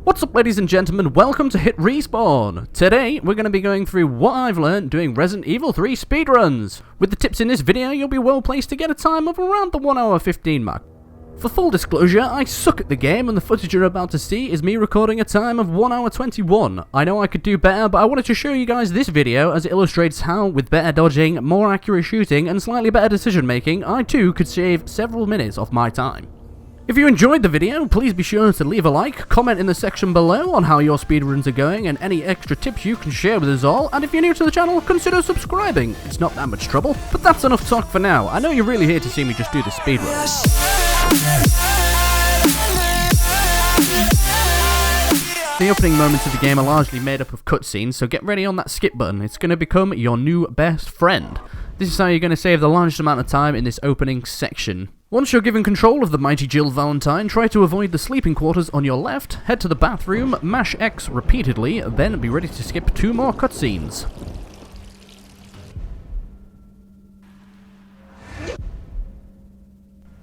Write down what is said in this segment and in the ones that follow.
What's up, ladies and gentlemen, welcome to Hit Respawn. Today we're going to be going through what I've learned doing Resident Evil 3 speedruns. With the tips in this video, you'll be well placed to get a time of around the 1 hour 15 mark. For full disclosure, I suck at the game, and the footage you're about to see is me recording a time of 1 hour 21. I know I could do better, but I wanted to show you guys this video as it illustrates how, with better dodging, more accurate shooting, and slightly better decision making, I too could save several minutes off my time. If you enjoyed the video, please be sure to leave a like, comment in the section below on how your speedruns are going and any extra tips you can share with us all, and if you're new to the channel, consider subscribing. It's not that much trouble, but that's enough talk for now. I know you're really here to see me just do the speedruns. The opening moments of the game are largely made up of cutscenes, so get ready on that skip button. It's going to become your new best friend. This is how you're going to save the largest amount of time in this opening section. Once you're given control of the mighty Jill Valentine, try to avoid the sleeping quarters on your left, head to the bathroom, mash X repeatedly, then be ready to skip 2 more cutscenes.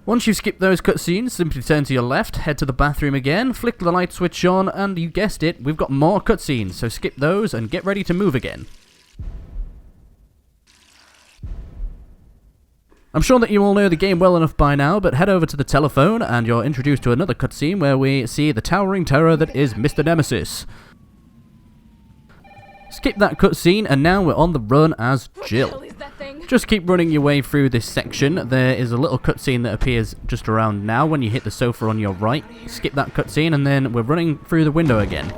Once you've skipped those cutscenes, simply turn to your left, head to the bathroom again, flick the light switch on, and you guessed it, we've got more cutscenes, so skip those and get ready to move again. I'm sure that you all know the game well enough by now, but head over to the telephone and you're introduced to another cutscene where we see the towering terror that is Mr. Nemesis. Skip that cutscene and now we're on the run as Jill. Just keep running your way through this section. There is a little cutscene that appears just around now when you hit the sofa on your right. Skip that cutscene and then we're running through the window again.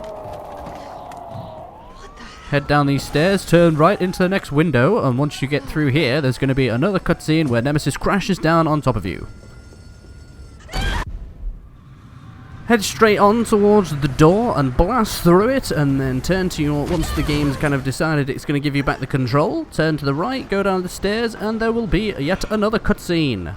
Head down these stairs, turn right into the next window, and once you get through here, there's going to be another cutscene where Nemesis crashes down on top of you. Head straight on towards the door and blast through it, and then turn to your, once the game's kind of decided it's going to give you back the control, turn to the right, go down the stairs, and there will be yet another cutscene.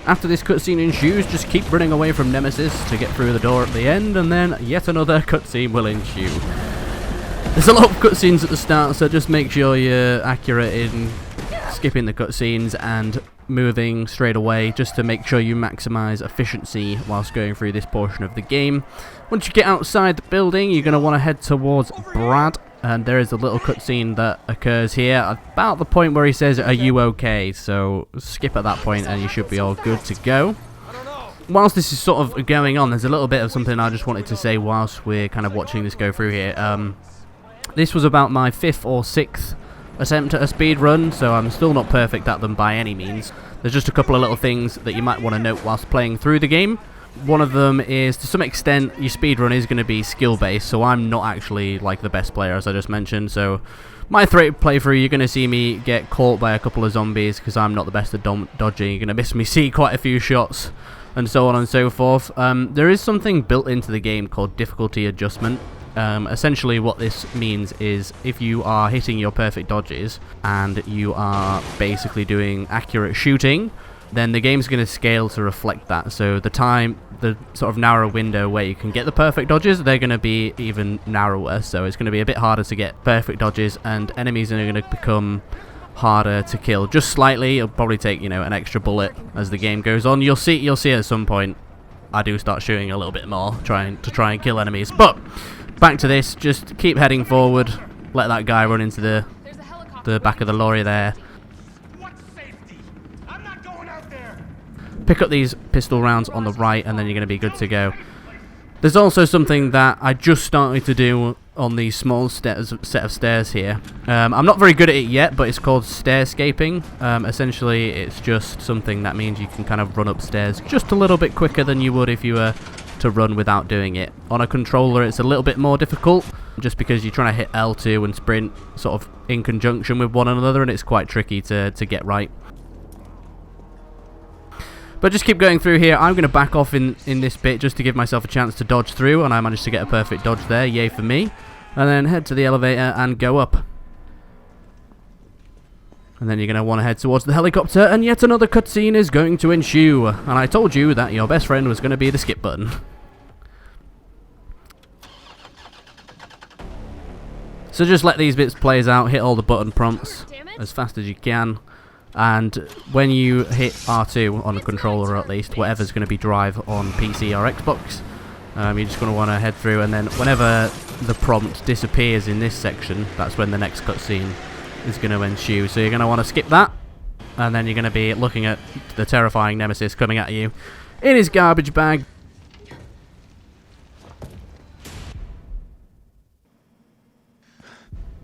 After this cutscene ensues, just keep running away from Nemesis to get through the door at the end, and then yet another cutscene will ensue. There's a lot of cutscenes at the start, so just make sure you're accurate in skipping the cutscenes and moving straight away, just to make sure you maximize efficiency whilst going through this portion of the game. Once you get outside the building, you're going to want to head towards Brad, and there is a little cutscene that occurs here about the point where he says, "Are you okay?" So skip at that point and you should be all good to go. Whilst this is sort of going on, there's a little bit of something I just wanted to say whilst we're kind of watching this go through here. This was about my 5th or 6th attempt at a speed run, so I'm still not perfect at them by any means. There's just a couple of little things that you might want to note whilst playing through the game. One of them is, to some extent, your speedrun is going to be skill-based, so I'm not actually like the best player, as I just mentioned, so my playthrough, you're going to see me get caught by a couple of zombies, because I'm not the best at dodging. You're going to miss me see quite a few shots, and so on and so forth. There is something built into the game called difficulty adjustment. Essentially what this means is if you are hitting your perfect dodges, and you are basically doing accurate shooting, then the game's going to scale to reflect that. So the sort of narrow window where you can get the perfect dodges, they're going to be even narrower. So it's going to be a bit harder to get perfect dodges, and enemies are going to become harder to kill. Just slightly. It'll probably take, you know, an extra bullet as the game goes on. You'll see at some point I do start shooting a little bit more, trying and kill enemies. But back to this. Just keep heading forward. Let that guy run into the back of the lorry there. Pick up these pistol rounds on the right, and then you're going to be good to go. There's also something that I just started to do on these small set of stairs here. I'm not very good at it yet, but it's called stairscaping. Essentially, it's just something that means you can kind of run upstairs just a little bit quicker than you would if you were to run without doing it. On a controller, it's a little bit more difficult, just because you're trying to hit L2 and sprint sort of in conjunction with one another, and it's quite tricky to get right. But just keep going through here. I'm going to back off in this bit just to give myself a chance to dodge through, and I managed to get a perfect dodge there, yay for me. And then head to the elevator and go up. And then you're going to want to head towards the helicopter, and yet another cutscene is going to ensue. And I told you that your best friend was going to be the skip button. So just let these bits play out, hit all the button prompts as fast as you can. And when you hit R2 on a controller, or at least whatever's going to be drive on PC or Xbox, you're just going to want to head through, and then whenever the prompt disappears in this section, that's when the next cutscene is going to ensue. So you're going to want to skip that, and then you're going to be looking at the terrifying Nemesis coming at you in his garbage bag.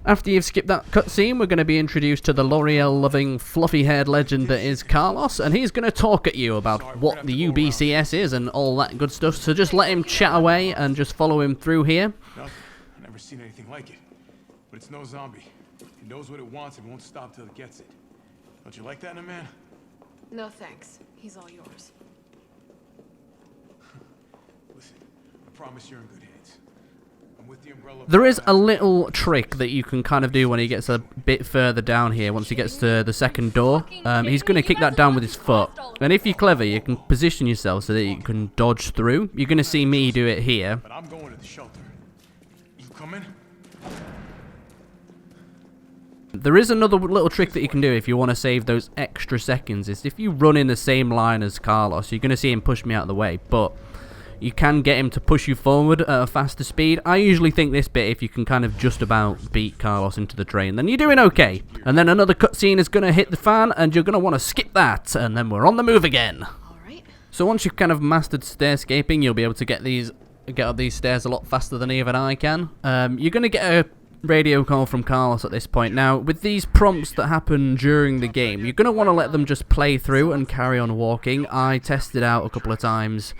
After you've skipped that cutscene, we're going to be introduced to the L'Oreal-loving, fluffy-haired legend that is Carlos, and he's going to talk at you about what the U.B.C.S is and all that good stuff, so just let him chat away and just follow him through here. I've never seen anything like it, but it's no zombie. It knows what it wants and won't stop till it gets it. Don't you like that in a man? No thanks. He's all yours. Listen, I promise you're in good hands. With the umbrella. There is a little trick that you can kind of do when he gets a bit further down here. Once he gets to the second door, he's going to kick that down with his foot. And if you're clever, you can position yourself so that you can dodge through. You're going to see me do it here. But I'm going to the shelter. You coming? There is another little trick that you can do if you want to save those extra seconds. Is if you run in the same line as Carlos, you're going to see him push me out of the way. But you can get him to push you forward at a faster speed. I usually think this bit, if you can kind of just about beat Carlos into the train, then you're doing okay. And then another cutscene is going to hit the fan, and you're going to want to skip that, and then we're on the move again. Alright. So once you've kind of mastered stairscaping, you'll be able to get up these stairs a lot faster than even I can. You're going to get a radio call from Carlos at this point. Now, with these prompts that happen during the game, you're going to want to let them just play through and carry on walking. I tested out a couple of times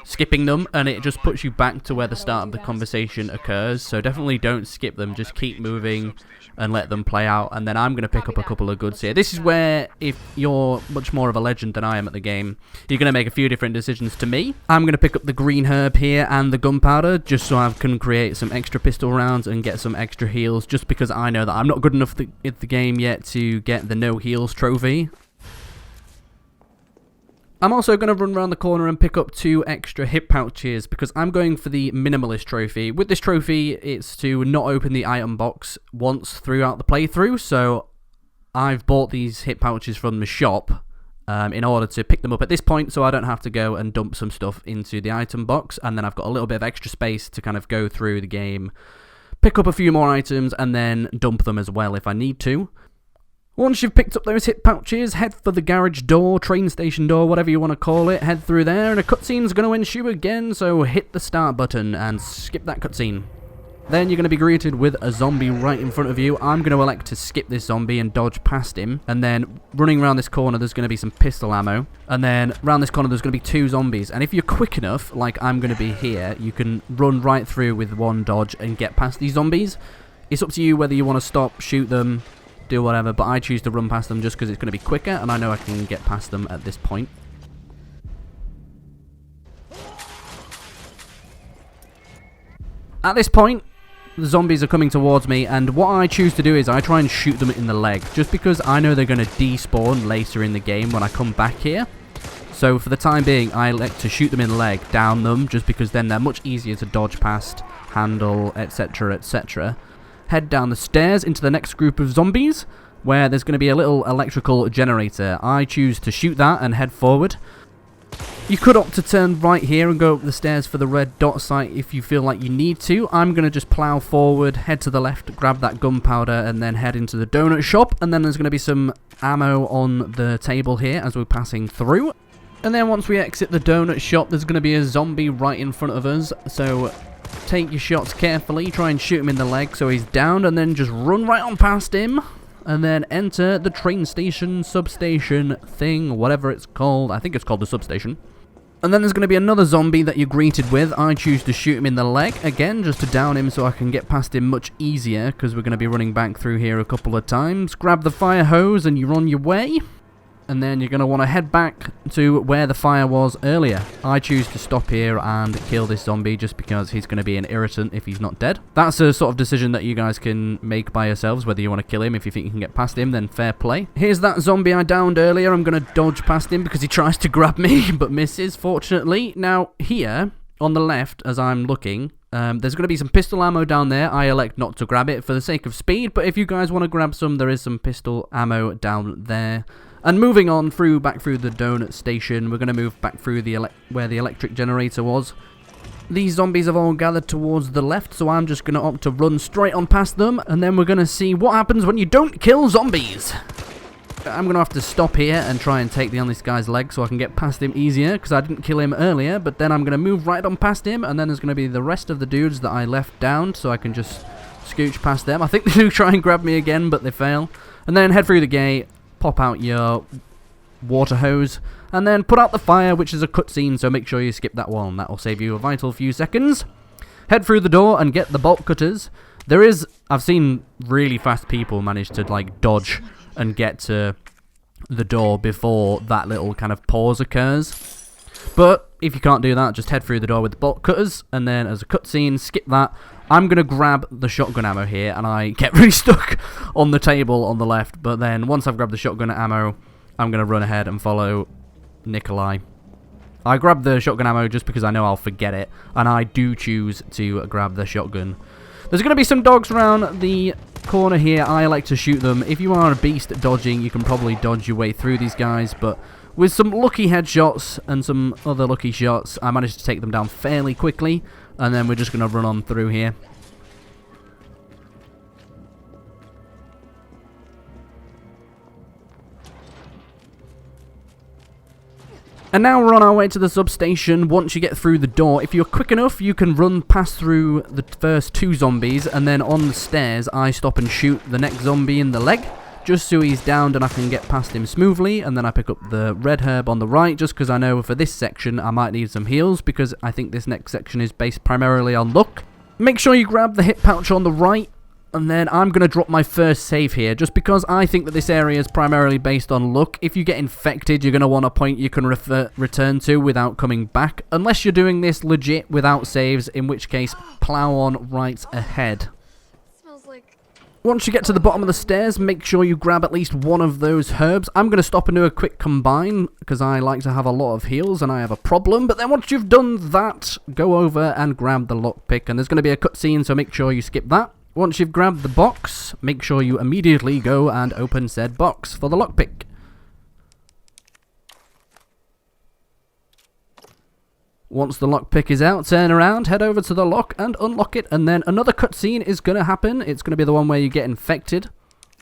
skipping them, and it just puts you back to where the start of the conversation occurs, so definitely don't skip them, just keep moving and let them play out, and then I'm going to pick up a couple of goods here. This is where, if you're much more of a legend than I am at the game, you're going to make a few different decisions to me. I'm going to pick up the green herb here and the gunpowder, just so I can create some extra pistol rounds and get some extra heals, just because I know that I'm not good enough at the game yet to get the no heals trophy. I'm also going to run around the corner and pick up 2 extra hip pouches because I'm going for the Minimalist Trophy. With this trophy, it's to not open the item box once throughout the playthrough, so I've bought these hip pouches from the shop in order to pick them up at this point, so I don't have to go and dump some stuff into the item box, and then I've got a little bit of extra space to kind of go through the game, pick up a few more items, and then dump them as well if I need to. Once you've picked up those hip pouches, head for the garage door, train station door, whatever you want to call it, head through there, and a cutscene's going to ensue again, so hit the start button and skip that cutscene. Then you're going to be greeted with a zombie right in front of you. I'm going to elect to skip this zombie and dodge past him, and then running around this corner there's going to be some pistol ammo, and then around this corner there's going to be 2 zombies, and if you're quick enough, like I'm going to be here, you can run right through with 1 dodge and get past these zombies. It's up to you whether you want to stop, shoot them, do whatever, but I choose to run past them just because it's going to be quicker, and I know I can get past them at this point. At this point, the zombies are coming towards me, and what I choose to do is I try and shoot them in the leg, just because I know they're going to despawn later in the game when I come back here. So for the time being, I like to shoot them in the leg, down them, just because then they're much easier to dodge past, handle, etc, etc. Head down the stairs into the next group of zombies, where there's going to be a little electrical generator. I choose to shoot that and head forward. You could opt to turn right here and go up the stairs for the red dot site if you feel like you need to. I'm going to just plow forward, head to the left, grab that gunpowder, and then head into the donut shop. And then there's going to be some ammo on the table here as we're passing through. And then once we exit the donut shop, there's going to be a zombie right in front of us, so take your shots carefully, try and shoot him in the leg so he's down, and then just run right on past him, and then enter the train station, substation thing, whatever it's called. I think it's called the substation. And then there's going to be another zombie that you're greeted with. I choose to shoot him in the leg, again, just to down him so I can get past him much easier, because we're going to be running back through here a couple of times. Grab the fire hose and you're on your way. And then you're going to want to head back to where the fire was earlier. I choose to stop here and kill this zombie just because he's going to be an irritant if he's not dead. That's a sort of decision that you guys can make by yourselves, whether you want to kill him. If you think you can get past him, then fair play. Here's that zombie I downed earlier. I'm going to dodge past him because he tries to grab me, but misses, fortunately. Now, here, on the left, as I'm looking, there's going to be some pistol ammo down there. I elect not to grab it for the sake of speed, but if you guys want to grab some, there is some pistol ammo down there. And moving on through back through the donut station, we're going to move back through the where the electric generator was. These zombies have all gathered towards the left, so I'm just going to opt to run straight on past them, and then we're going to see what happens when you don't kill zombies. I'm going to have to stop here and try and take on this guy's leg so I can get past him easier, because I didn't kill him earlier, but then I'm going to move right on past him, and then there's going to be the rest of the dudes that I left down, so I can just scooch past them. I think they do try and grab me again, but they fail. And then head through the gate, pop out your water hose, and then put out the fire, which is a cutscene, so make sure you skip that one. That will save you a vital few seconds. Head through the door and get the bolt cutters. I've seen really fast people manage to like dodge and get to the door before that little kind of pause occurs. But if you can't do that, just head through the door with the bolt cutters, and then as a cutscene, skip that. I'm going to grab the shotgun ammo here, and I get really stuck on the table on the left, but then once I've grabbed the shotgun ammo, I'm going to run ahead and follow Nikolai. I grab the shotgun ammo just because I know I'll forget it, and I do choose to grab the shotgun. There's going to be some dogs around the corner here. I like to shoot them. If you are a beast at dodging, you can probably dodge your way through these guys, but with some lucky headshots and some other lucky shots, I managed to take them down fairly quickly, and then we're just going to run on through here. And now we're on our way to the substation. Once you get through the door, if you're quick enough, you can run past through the first two zombies, and then on the stairs, I stop and shoot the next zombie in the leg, just so he's downed and I can get past him smoothly, and then I pick up the red herb on the right, just because I know for this section I might need some heals, because I think this next section is based primarily on luck. Make sure you grab the hip pouch on the right, and then I'm going to drop my first save here, just because I think that this area is primarily based on luck. If you get infected, you're going to want a point you can return to without coming back, unless you're doing this legit without saves, in which case, plow on right ahead. Smells like... Once you get to the bottom of the stairs, make sure you grab at least one of those herbs. I'm going to stop and do a quick combine, because I like to have a lot of heals and I have a problem, but then once you've done that, go over and grab the lockpick, and there's going to be a cutscene, so make sure you skip that. Once you've grabbed the box, make sure you immediately go and open said box for the lockpick. Once the lockpick is out, turn around, head over to the lock and unlock it, and then another cutscene is going to happen. It's going to be the one where you get infected.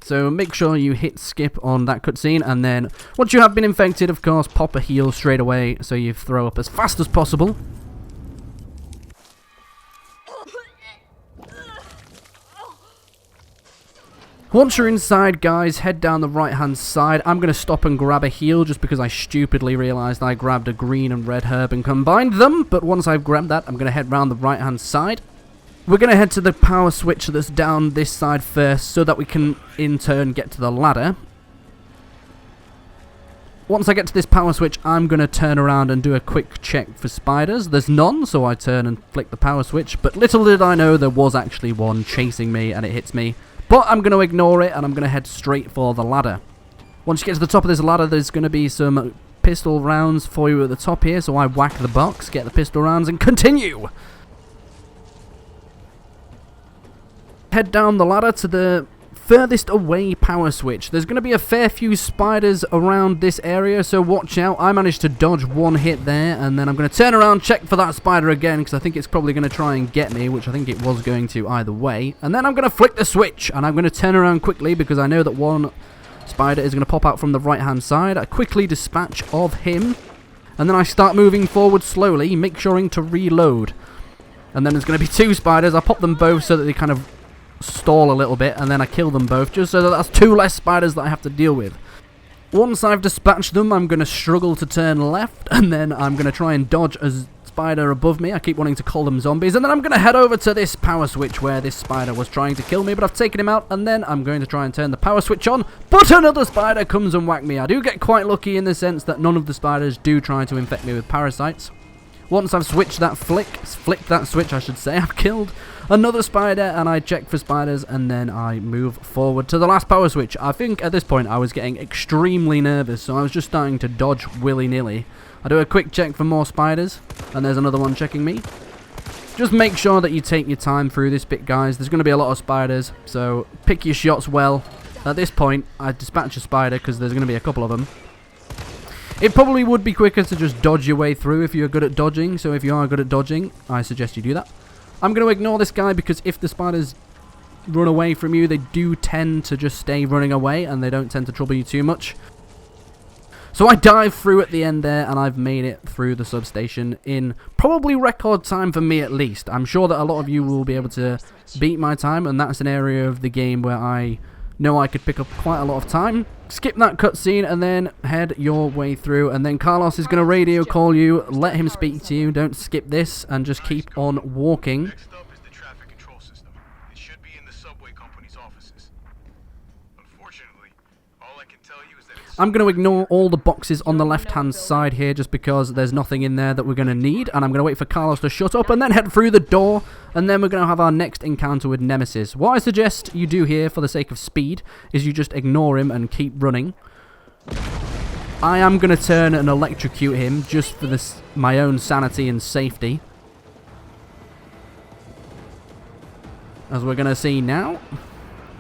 So make sure you hit skip on that cutscene, and then once you have been infected, of course, pop a heal straight away so you throw up as fast as possible. Once you're inside, guys, head down the right-hand side. I'm going to stop and grab a heal just because I stupidly realised I grabbed a green and red herb and combined them. But once I've grabbed that, I'm going to head round the right-hand side. We're going to head to the power switch that's down this side first so that we can, in turn, get to the ladder. Once I get to this power switch, I'm going to turn around and do a quick check for spiders. There's none, so I turn and flick the power switch. But little did I know there was actually one chasing me, and it hits me. But I'm going to ignore it, and I'm going to head straight for the ladder. Once you get to the top of this ladder, there's going to be some pistol rounds for you at the top here. So I whack the box, get the pistol rounds, and continue! Head down the ladder to the furthest away power switch. There's going to be a fair few spiders around this area, so watch out. I managed to dodge one hit there, and then I'm going to turn around, check for that spider again, because I think it's probably going to try and get me, which I think it was going to either way. And then I'm going to flick the switch, and I'm going to turn around quickly, because I know that one spider is going to pop out from the right-hand side. I quickly dispatch of him, and then I start moving forward slowly, make sure to reload. And then there's going to be two spiders. I pop them both so that they kind of stall a little bit, and then I kill them both, just so that that's two less spiders that I have to deal with. Once I've dispatched them, I'm going to struggle to turn left, and then I'm going to try and dodge a spider above me. I keep wanting to call them zombies, and then I'm going to head over to this power switch where this spider was trying to kill me, but I've taken him out, and then I'm going to try and turn the power switch on, but another spider comes and whack me. I do get quite lucky in the sense that none of the spiders do try to infect me with parasites. Once I've switched that flicked that switch, I should say, I've killed another spider, and I check for spiders, and then I move forward to the last power switch. I think at this point I was getting extremely nervous, so I was just starting to dodge willy-nilly. I do a quick check for more spiders, and there's another one checking me. Just make sure that you take your time through this bit, guys. There's going to be a lot of spiders, so pick your shots well. At this point, I dispatch a spider because there's going to be a couple of them. It probably would be quicker to just dodge your way through if you're good at dodging. So if you are good at dodging, I suggest you do that. I'm going to ignore this guy because if the spiders run away from you, they do tend to just stay running away and they don't tend to trouble you too much. So I dive through at the end there, and I've made it through the substation in probably record time for me at least. I'm sure that a lot of you will be able to beat my time, and that's an area of the game where I know I could pick up quite a lot of time. Skip that cutscene and then head your way through, and then Carlos is going to radio call you, let him speak to you, don't skip this, and just keep on walking. Next up is the traffic control system. It should be in the subway company's offices. Unfortunately, all I can tell you is that it's... I'm going to ignore all the boxes on the left-hand side here just because there's nothing in there that we're going to need, and I'm going to wait for Carlos to shut up and then head through the door, and then we're going to have our next encounter with Nemesis. What I suggest you do here, for the sake of speed, is you just ignore him and keep running. I am going to turn and electrocute him just for my own sanity and safety. As we're going to see now,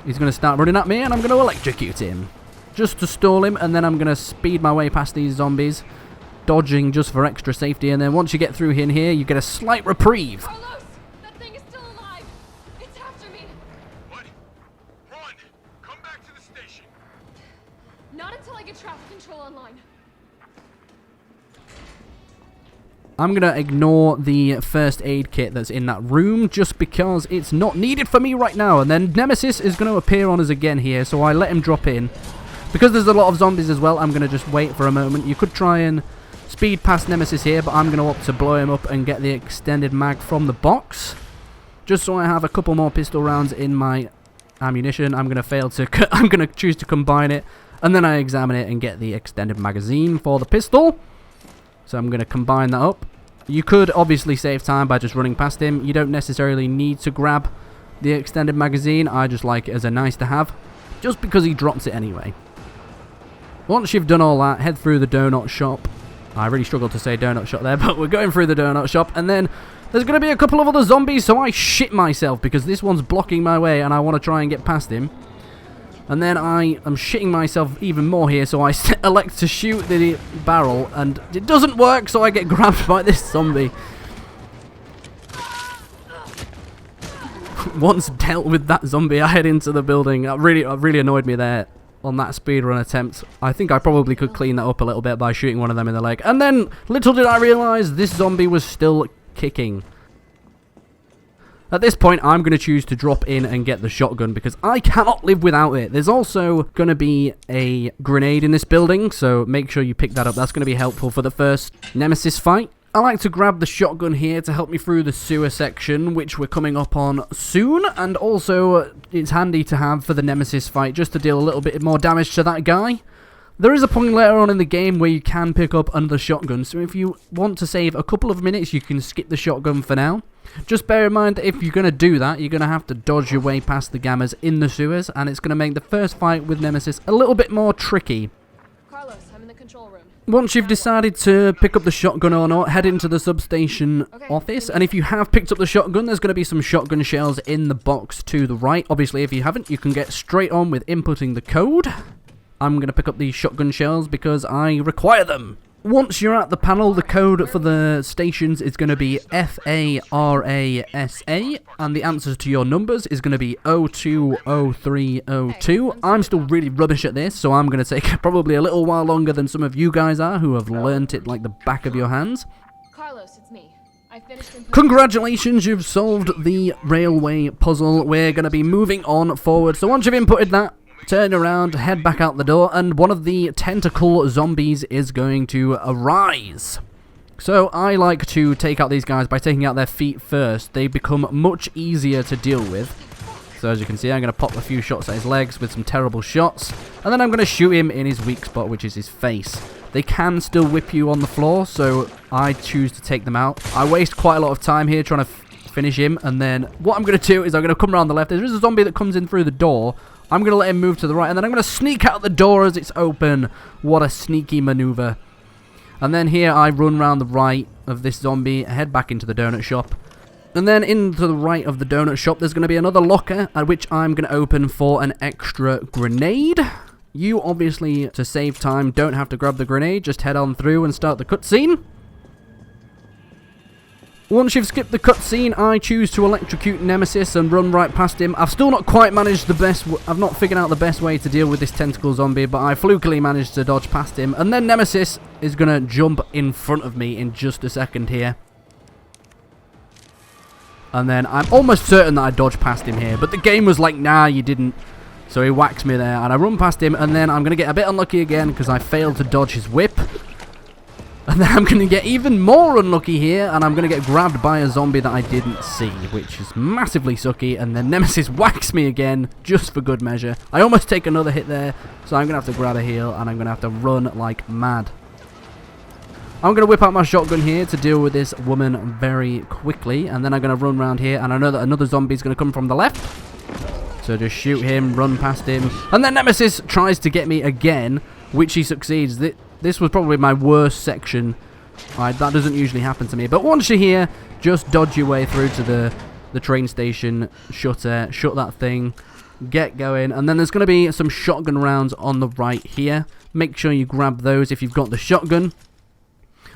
he's going to start running at me and I'm going to electrocute him. Just to stall him, and then I'm going to speed my way past these zombies, dodging just for extra safety, and then once you get through in here, you get a slight reprieve. Carlos! That thing is still alive! It's after me! What? Run! Come back to the station! Not until I get traffic control online. I'm going to ignore the first aid kit that's in that room just because it's not needed for me right now. And then Nemesis is going to appear on us again here, so I let him drop in. Because there's a lot of zombies as well, I'm going to just wait for a moment. You could try and speed past Nemesis here, but I'm going to opt to blow him up and get the extended mag from the box. Just so I have a couple more pistol rounds in my ammunition. I'm going to choose to combine it, and then I examine it and get the extended magazine for the pistol. So I'm going to combine that up. You could obviously save time by just running past him. You don't necessarily need to grab the extended magazine. I just like it as a nice to have, just because he drops it anyway. Once you've done all that, head through the donut shop. I really struggled to say donut shop there, but we're going through the donut shop, and then there's going to be a couple of other zombies, so I shit myself because this one's blocking my way and I want to try and get past him. And then I am shitting myself even more here, so I elect to shoot the barrel, and it doesn't work, so I get grabbed by this zombie. Once dealt with that zombie, I head into the building. That really annoyed me there on that speedrun attempt. I think I probably could clean that up a little bit by shooting one of them in the leg. And then, little did I realise, this zombie was still kicking. At this point, I'm going to choose to drop in and get the shotgun because I cannot live without it. There's also going to be a grenade in this building, so make sure you pick that up. That's going to be helpful for the first Nemesis fight. I like to grab the shotgun here to help me through the sewer section, which we're coming up on soon, and also it's handy to have for the Nemesis fight just to deal a little bit more damage to that guy. There is a point later on in the game where you can pick up another shotgun, so if you want to save a couple of minutes, you can skip the shotgun for now. Just bear in mind that if you're going to do that, you're going to have to dodge your way past the gammas in the sewers, and it's going to make the first fight with Nemesis a little bit more tricky. Carlos, I'm in the control room. Once you've decided to pick up the shotgun or not, head into the substation office, and if you have picked up the shotgun, there's going to be some shotgun shells in the box to the right. Obviously, if you haven't, you can get straight on with inputting the code. I'm going to pick up these shotgun shells because I require them. Once you're at the panel, the code for the stations is going to be FARASA, and the answers to your numbers is going to be 020302. I'm still really rubbish at this, so I'm going to take probably a little while longer than some of you guys are who have learnt it like the back of your hands. Carlos, it's me. I finished inputting. Congratulations, you've solved the railway puzzle. We're going to be moving on forward, so once you've inputted that, turn around, head back out the door, and one of the tentacle zombies is going to arise. So I like to take out these guys by taking out their feet first. They become much easier to deal with. So as you can see, I'm going to pop a few shots at his legs with some terrible shots, and then I'm going to shoot him in his weak spot, which is his face. They can still whip you on the floor, so I choose to take them out. I waste quite a lot of time here trying to finish him, and then what I'm going to do is I'm going to come around the left. There is a zombie that comes in through the door. I'm going to let him move to the right, and then I'm going to sneak out the door as it's open. What a sneaky maneuver. And then here I run around the right of this zombie, head back into the donut shop. And then into the right of the donut shop, there's going to be another locker, at which I'm going to open for an extra grenade. You obviously, to save time, don't have to grab the grenade. Just head on through and start the cutscene. Once you've skipped the cutscene, I choose to electrocute Nemesis and run right past him. I've still not quite managed the best... I've not figured out the best way to deal with this tentacle zombie, but I flukily managed to dodge past him. And then Nemesis is going to jump in front of me in just a second here. And then I'm almost certain that I dodged past him here, but the game was like, nah, you didn't. So he whacks me there, and I run past him, and then I'm going to get a bit unlucky again because I failed to dodge his whip. And then I'm going to get even more unlucky here, and I'm going to get grabbed by a zombie that I didn't see, which is massively sucky, and then Nemesis whacks me again, just for good measure. I almost take another hit there, so I'm going to have to grab a heal, and I'm going to have to run like mad. I'm going to whip out my shotgun here to deal with this woman very quickly, and then I'm going to run around here, and I know that another zombie is going to come from the left. So just shoot him, run past him, and then Nemesis tries to get me again, which he succeeds. This was probably my worst section. That doesn't usually happen to me. But once you're here, just dodge your way through to the train station, shut that thing, get going. And then there's going to be some shotgun rounds on the right here. Make sure you grab those if you've got the shotgun.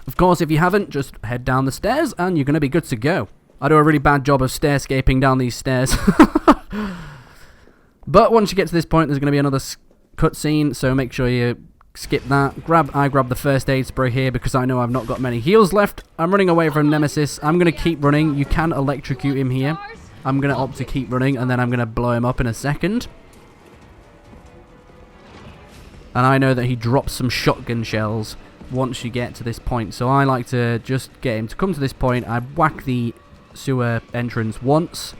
Of course, if you haven't, just head down the stairs and you're going to be good to go. I do a really bad job of stair-scaping down these stairs. But once you get to this point, there's going to be another cutscene, so make sure you skip that. I grab the first aid spray here because I know I've not got many heals left. I'm running away from Nemesis. I'm going to keep running. You can electrocute him here. I'm going to opt to keep running, and then I'm going to blow him up in a second. And I know that he drops some shotgun shells once you get to this point, so I like to just get him to come to this point. I whack the sewer entrance once.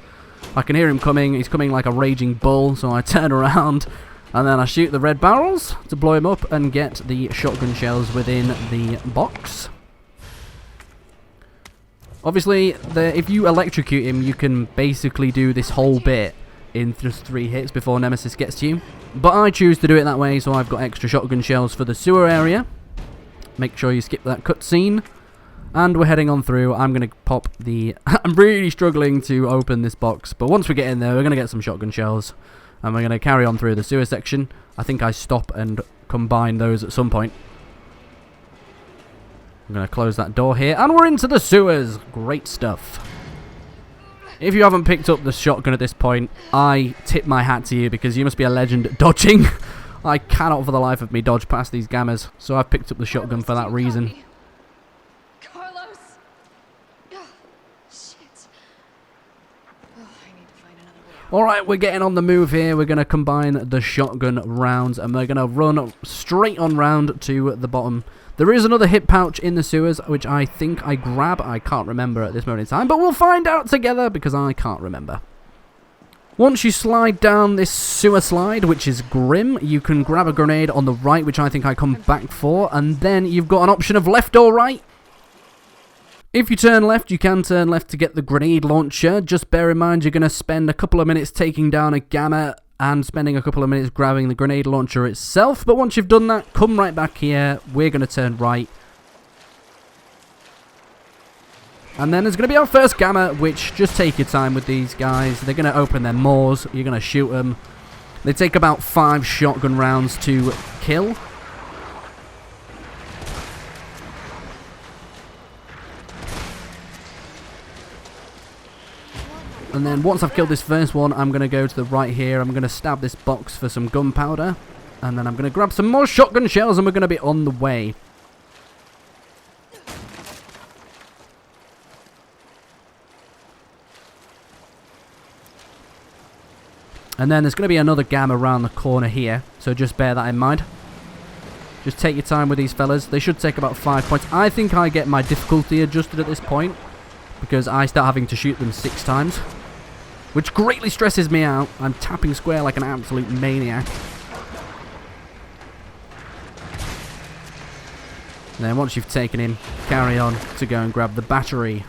I can hear him coming. He's coming like a raging bull, so I turn around and then I shoot the red barrels to blow him up and get the shotgun shells within the box. Obviously, if you electrocute him, you can basically do this whole bit in just 3 hits before Nemesis gets to you. But I choose to do it that way, so I've got extra shotgun shells for the sewer area. Make sure you skip that cutscene. And we're heading on through. I'm going to pop the... I'm really struggling to open this box, but once we get in there, we're going to get some shotgun shells. And we're going to carry on through the sewer section. I think I stop and combine those at some point. I'm going to close that door here, and we're into the sewers. Great stuff. If you haven't picked up the shotgun at this point, I tip my hat to you because you must be a legend at dodging. I cannot for the life of me dodge past these gammas, so I've picked up the shotgun for that reason. Carlos! Oh, shit. Oh, I need to find another way. Alright, we're getting on the move here. We're going to combine the shotgun rounds, and we're going to run straight on round to the bottom. There is another hip pouch in the sewers, which I think I grab. I can't remember at this moment in time, but we'll find out together because I can't remember. Once you slide down this sewer slide, which is grim, you can grab a grenade on the right, which I think I come back for, and then you've got an option of left or right. If you turn left, you can turn left to get the grenade launcher. Just bear in mind you're going to spend a couple of minutes taking down a gamma and spending a couple of minutes grabbing the grenade launcher itself. But once you've done that, come right back here. We're going to turn right. And then there's going to be our first gamma, which just take your time with these guys. They're going to open their maws. You're going to shoot them. They take about 5 shotgun rounds to kill. And then once I've killed this first one, I'm going to go to the right here. I'm going to stab this box for some gunpowder. And then I'm going to grab some more shotgun shells and we're going to be on the way. And then there's going to be another gamma around the corner here, so just bear that in mind. Just take your time with these fellas. They should take about 5 points. I think I get my difficulty adjusted at this point, because I start having to shoot them 6 times, which greatly stresses me out. I'm tapping square like an absolute maniac. And then once you've taken him, carry on to go and grab the battery.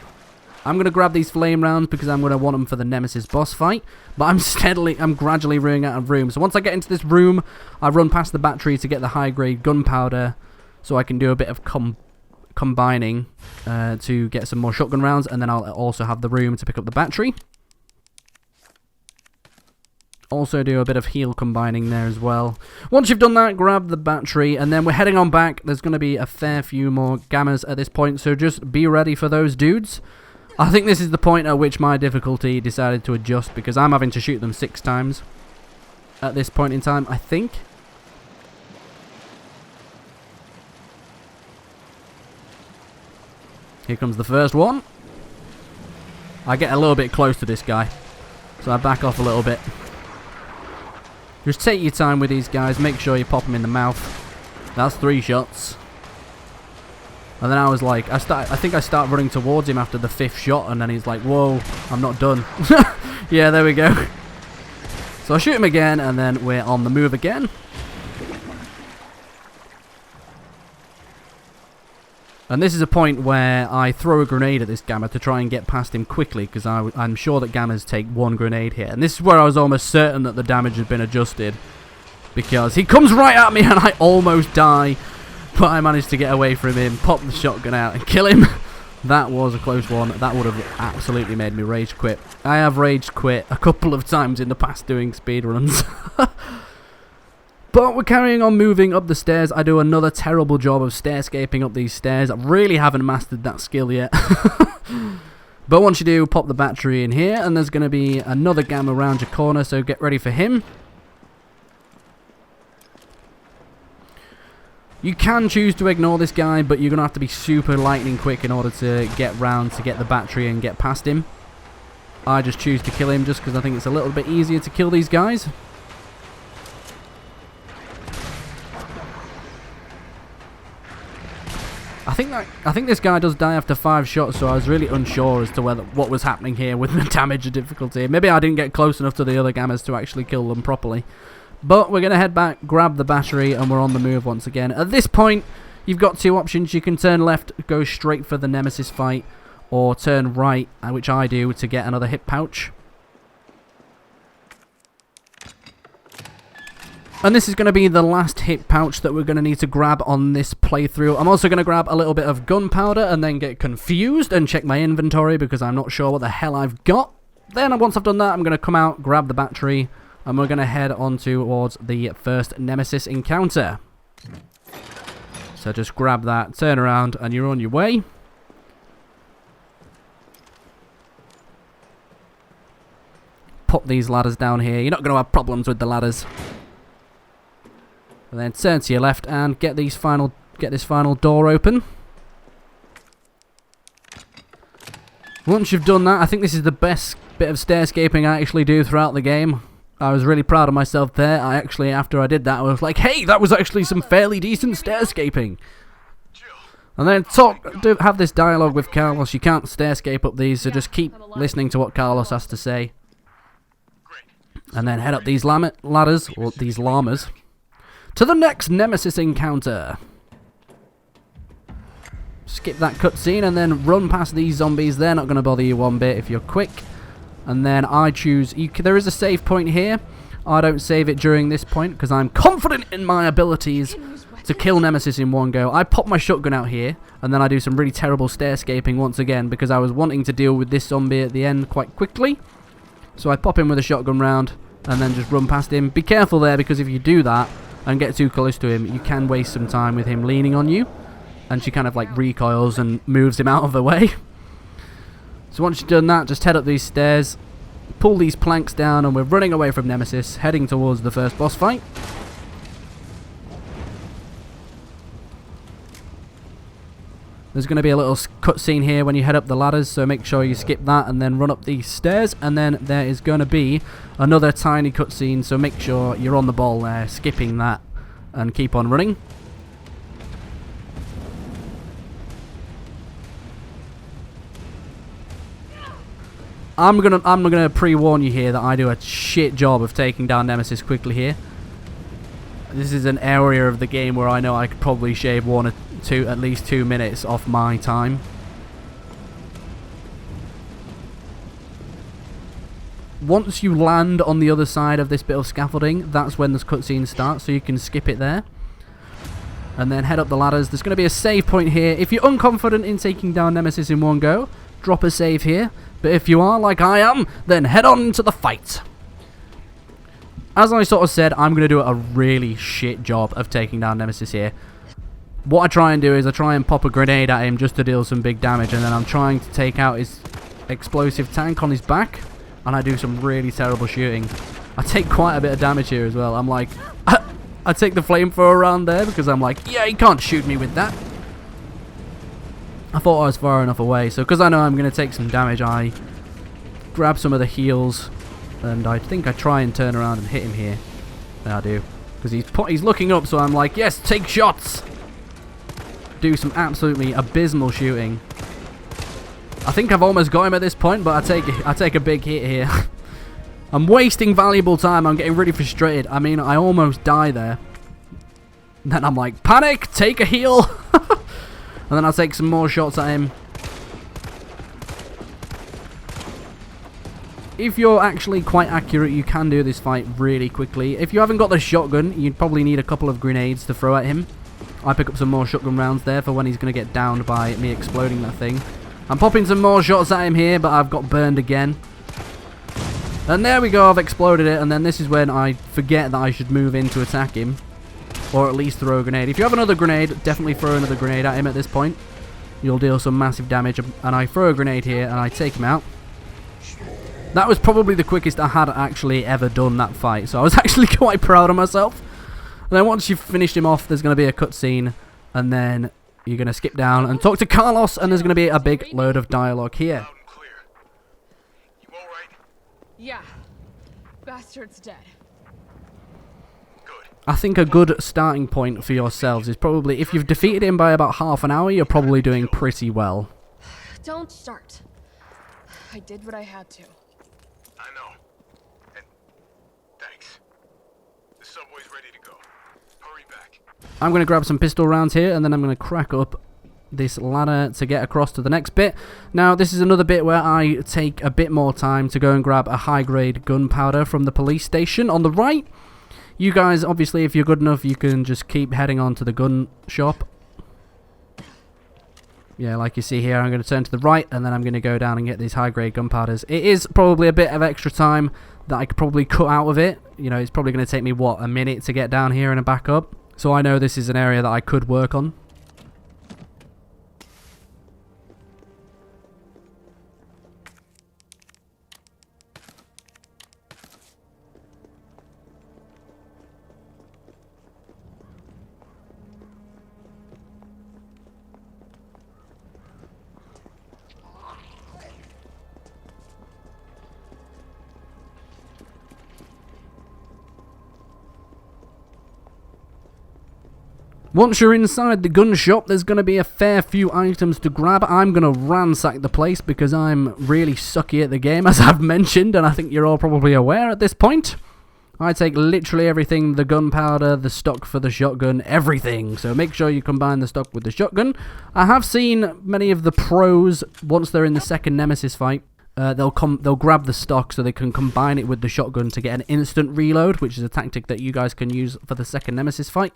I'm going to grab these flame rounds because I'm going to want them for the Nemesis boss fight. But I'm gradually running out of room. So once I get into this room, I run past the battery to get the high grade gunpowder so I can do a bit of combining to get some more shotgun rounds, and then I'll also have the room to pick up the battery. Also do a bit of heal combining there as well. Once you've done that, grab the battery, and then we're heading on back. There's going to be a fair few more gammas at this point, so just be ready for those dudes. I think this is the point at which my difficulty decided to adjust, because I'm having to shoot them 6 times at this point in time, I think. Here comes the first one. I get a little bit close to this guy, so I back off a little bit. Just take your time with these guys, make sure you pop them in the mouth. That's 3 shots. And then I was like, I think I start running towards him after the 5th shot, and then he's like, whoa, I'm not done. Yeah, there we go. So I shoot him again, and then we're on the move again. And this is a point where I throw a grenade at this gamma to try and get past him quickly, because I'm sure that gammas take 1 grenade here. And this is where I was almost certain that the damage had been adjusted, because he comes right at me and I almost die, but I managed to get away from him, pop the shotgun out and kill him. That was a close one. That would have absolutely made me rage quit. I have rage quit a couple of times in the past doing speedruns. But we're carrying on moving up the stairs. I do another terrible job of stair-scaping up these stairs. I really haven't mastered that skill yet. But once you do, pop the battery in here, and there's going to be another gamma around your corner, so get ready for him. You can choose to ignore this guy, but you're going to have to be super lightning quick in order to get round to get the battery and get past him. I just choose to kill him just because I think it's a little bit easier to kill these guys. I think this guy does die after 5 shots, so I was really unsure as to what was happening here with the damage and difficulty. Maybe I didn't get close enough to the other gammas to actually kill them properly. But we're going to head back, grab the battery, and we're on the move once again. At this point, you've got 2 options. You can turn left, go straight for the Nemesis fight, or turn right, which I do, to get another hip pouch. And this is going to be the last hip pouch that we're going to need to grab on this playthrough. I'm also going to grab a little bit of gunpowder and then get confused and check my inventory because I'm not sure what the hell I've got. Then once I've done that, I'm going to come out, grab the battery, and we're going to head on towards the first Nemesis encounter. So just grab that, turn around, and you're on your way. Pop these ladders down here. You're not going to have problems with the ladders. And then turn to your left and get this final door open. Once you've done that, I think this is the best bit of stair-scaping I actually do throughout the game. I was really proud of myself there. I actually, after I did that, I was like, hey, that was actually some fairly decent stair-scaping. And then have this dialogue with Carlos. You can't stair-scape up these, so just keep listening to what Carlos has to say. And then head up these ladders, or these llamas, to the next Nemesis encounter. Skip that cutscene and then run past these zombies. They're not going to bother you one bit if you're quick. And then I choose... there is a save point here. I don't save it during this point because I'm confident in my abilities to kill Nemesis in one go. I pop my shotgun out here and then I do some really terrible stair-scaping once again because I was wanting to deal with this zombie at the end quite quickly. So I pop him with a shotgun round and then just run past him. Be careful there because if you do that and get too close to him, you can waste some time with him leaning on you. And she kind of like recoils and moves him out of the way. So once you've done that, just head up these stairs, pull these planks down, and we're running away from Nemesis, heading towards the first boss fight. There's going to be a little cutscene here when you head up the ladders, so make sure you skip that and then run up these stairs. And then there is going to be another tiny cutscene, so make sure you're on the ball there, skipping that, and keep on running. I'm gonna pre-warn you here that I do a shit job of taking down Nemesis quickly here. This is an area of the game where I know I could probably shave at least 2 minutes off my time. Once you land on the other side of this bit of scaffolding, that's when this cutscene starts, so you can skip it there. and then head up the ladders. There's going to be a save point here. If you're unconfident in taking down Nemesis in one go, drop a save here. But if you are, like I am, then head on into the fight. As I sort of said, I'm going to do a really shit job of taking down Nemesis here. What I try and do is I try and pop a grenade at him just to deal some big damage, and then I'm trying to take out his explosive tank on his back, and I do some really terrible shooting. I take quite a bit of damage here as well. I'm like, I take the flamethrower around there because I'm like, yeah, he can't shoot me with that. I thought I was far enough away, so because I know I'm going to take some damage, I grab some of the heals, and I think I try and turn around and hit him here. Yeah, I do, because he's looking up, so I'm like, yes, take shots. Do some absolutely abysmal shooting. I think I've almost got him at this point, but I take a big hit here. I'm wasting valuable time. I'm getting really frustrated. I mean, I almost die there. And then I'm like, panic, take a heal. And then I'll take some more shots at him. If you're actually quite accurate, you can do this fight really quickly. If you haven't got the shotgun, you'd probably need a couple of grenades to throw at him. I pick up some more shotgun rounds there for when he's going to get downed by me exploding that thing. I'm popping some more shots at him here, but I've got burned again. And there we go, I've exploded it, and then this is when I forget that I should move in to attack him. Or at least throw a grenade. If you have another grenade, definitely throw another grenade at him at this point. You'll deal some massive damage, and I throw a grenade here, and I take him out. That was probably the quickest I had actually ever done that fight, so I was actually quite proud of myself. And then once you've finished him off, there's going to be a cutscene, and then you're going to skip down and talk to Carlos, and there's going to be a big load of dialogue here. You all right? Yeah. Bastard's dead. Good. I think a good starting point for yourselves is probably, if you've defeated him by about half an hour, you're probably doing pretty well. Don't start. I did what I had to. I know. And thanks. The subway's ready to go. Hurry back. I'm going to grab some pistol rounds here, and then I'm going to crack up this ladder to get across to the next bit. Now, this is another bit where I take a bit more time to go and grab a high-grade gunpowder from the police station on the right. You guys, obviously, if you're good enough, you can just keep heading on to the gun shop. Yeah, like you see here, I'm going to turn to the right, and then I'm going to go down and get these high-grade gunpowders. It is probably a bit of extra time that I could probably cut out of it. You know, it's probably going to take me, what, a minute to get down here and back up. So I know this is an area that I could work on. Once you're inside the gun shop, there's going to be a fair few items to grab. I'm going to ransack the place because I'm really sucky at the game, as I've mentioned, and I think you're all probably aware at this point. I take literally everything, the gunpowder, the stock for the shotgun, everything. So make sure you combine the stock with the shotgun. I have seen many of the pros, once they're in the second Nemesis fight, they'll grab the stock so they can combine it with the shotgun to get an instant reload, which is a tactic that you guys can use for the second Nemesis fight.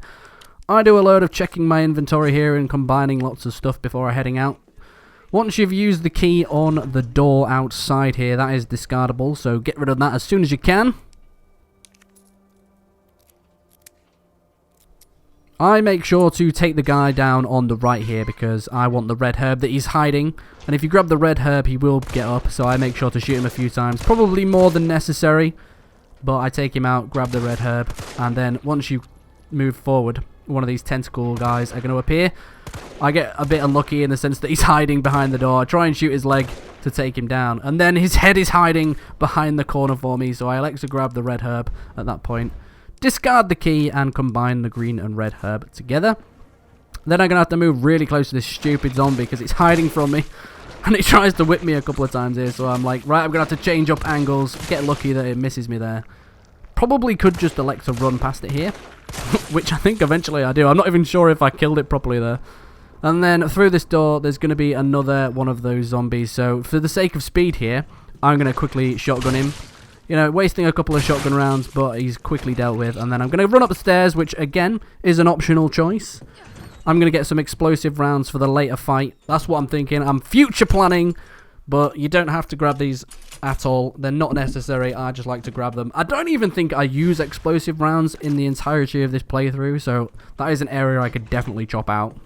I do a load of checking my inventory here and combining lots of stuff before heading out. Once you've used the key on the door outside here, that is discardable, so get rid of that as soon as you can. I make sure to take the guy down on the right here because I want the red herb that he's hiding. And if you grab the red herb, he will get up, so I make sure to shoot him a few times. Probably more than necessary, but I take him out, grab the red herb, and then once you move forward, one of these tentacle guys are going to appear. I get a bit unlucky in the sense that he's hiding behind the door. I try and shoot his leg to take him down, and then his head is hiding behind the corner for me, so I elect to grab the red herb at that point. Discard the key and combine the green and red herb together. Then I'm going to have to move really close to this stupid zombie because it's hiding from me. And it tries to whip me a couple of times here, so I'm like, right, I'm going to have to change up angles. Get lucky that it misses me there. Probably could just elect to run past it here. Which I think eventually I do. I'm not even sure if I killed it properly there. And then through this door, there's going to be another one of those zombies. So for the sake of speed here, I'm going to quickly shotgun him. You know, wasting a couple of shotgun rounds, but he's quickly dealt with. And then I'm going to run up the stairs, which, again, is an optional choice. I'm going to get some explosive rounds for the later fight. That's what I'm thinking. I'm future planning, but you don't have to grab these at all. They're not necessary. I just like to grab them. I don't even think I use explosive rounds in the entirety of this playthrough, so that is an area I could definitely chop out.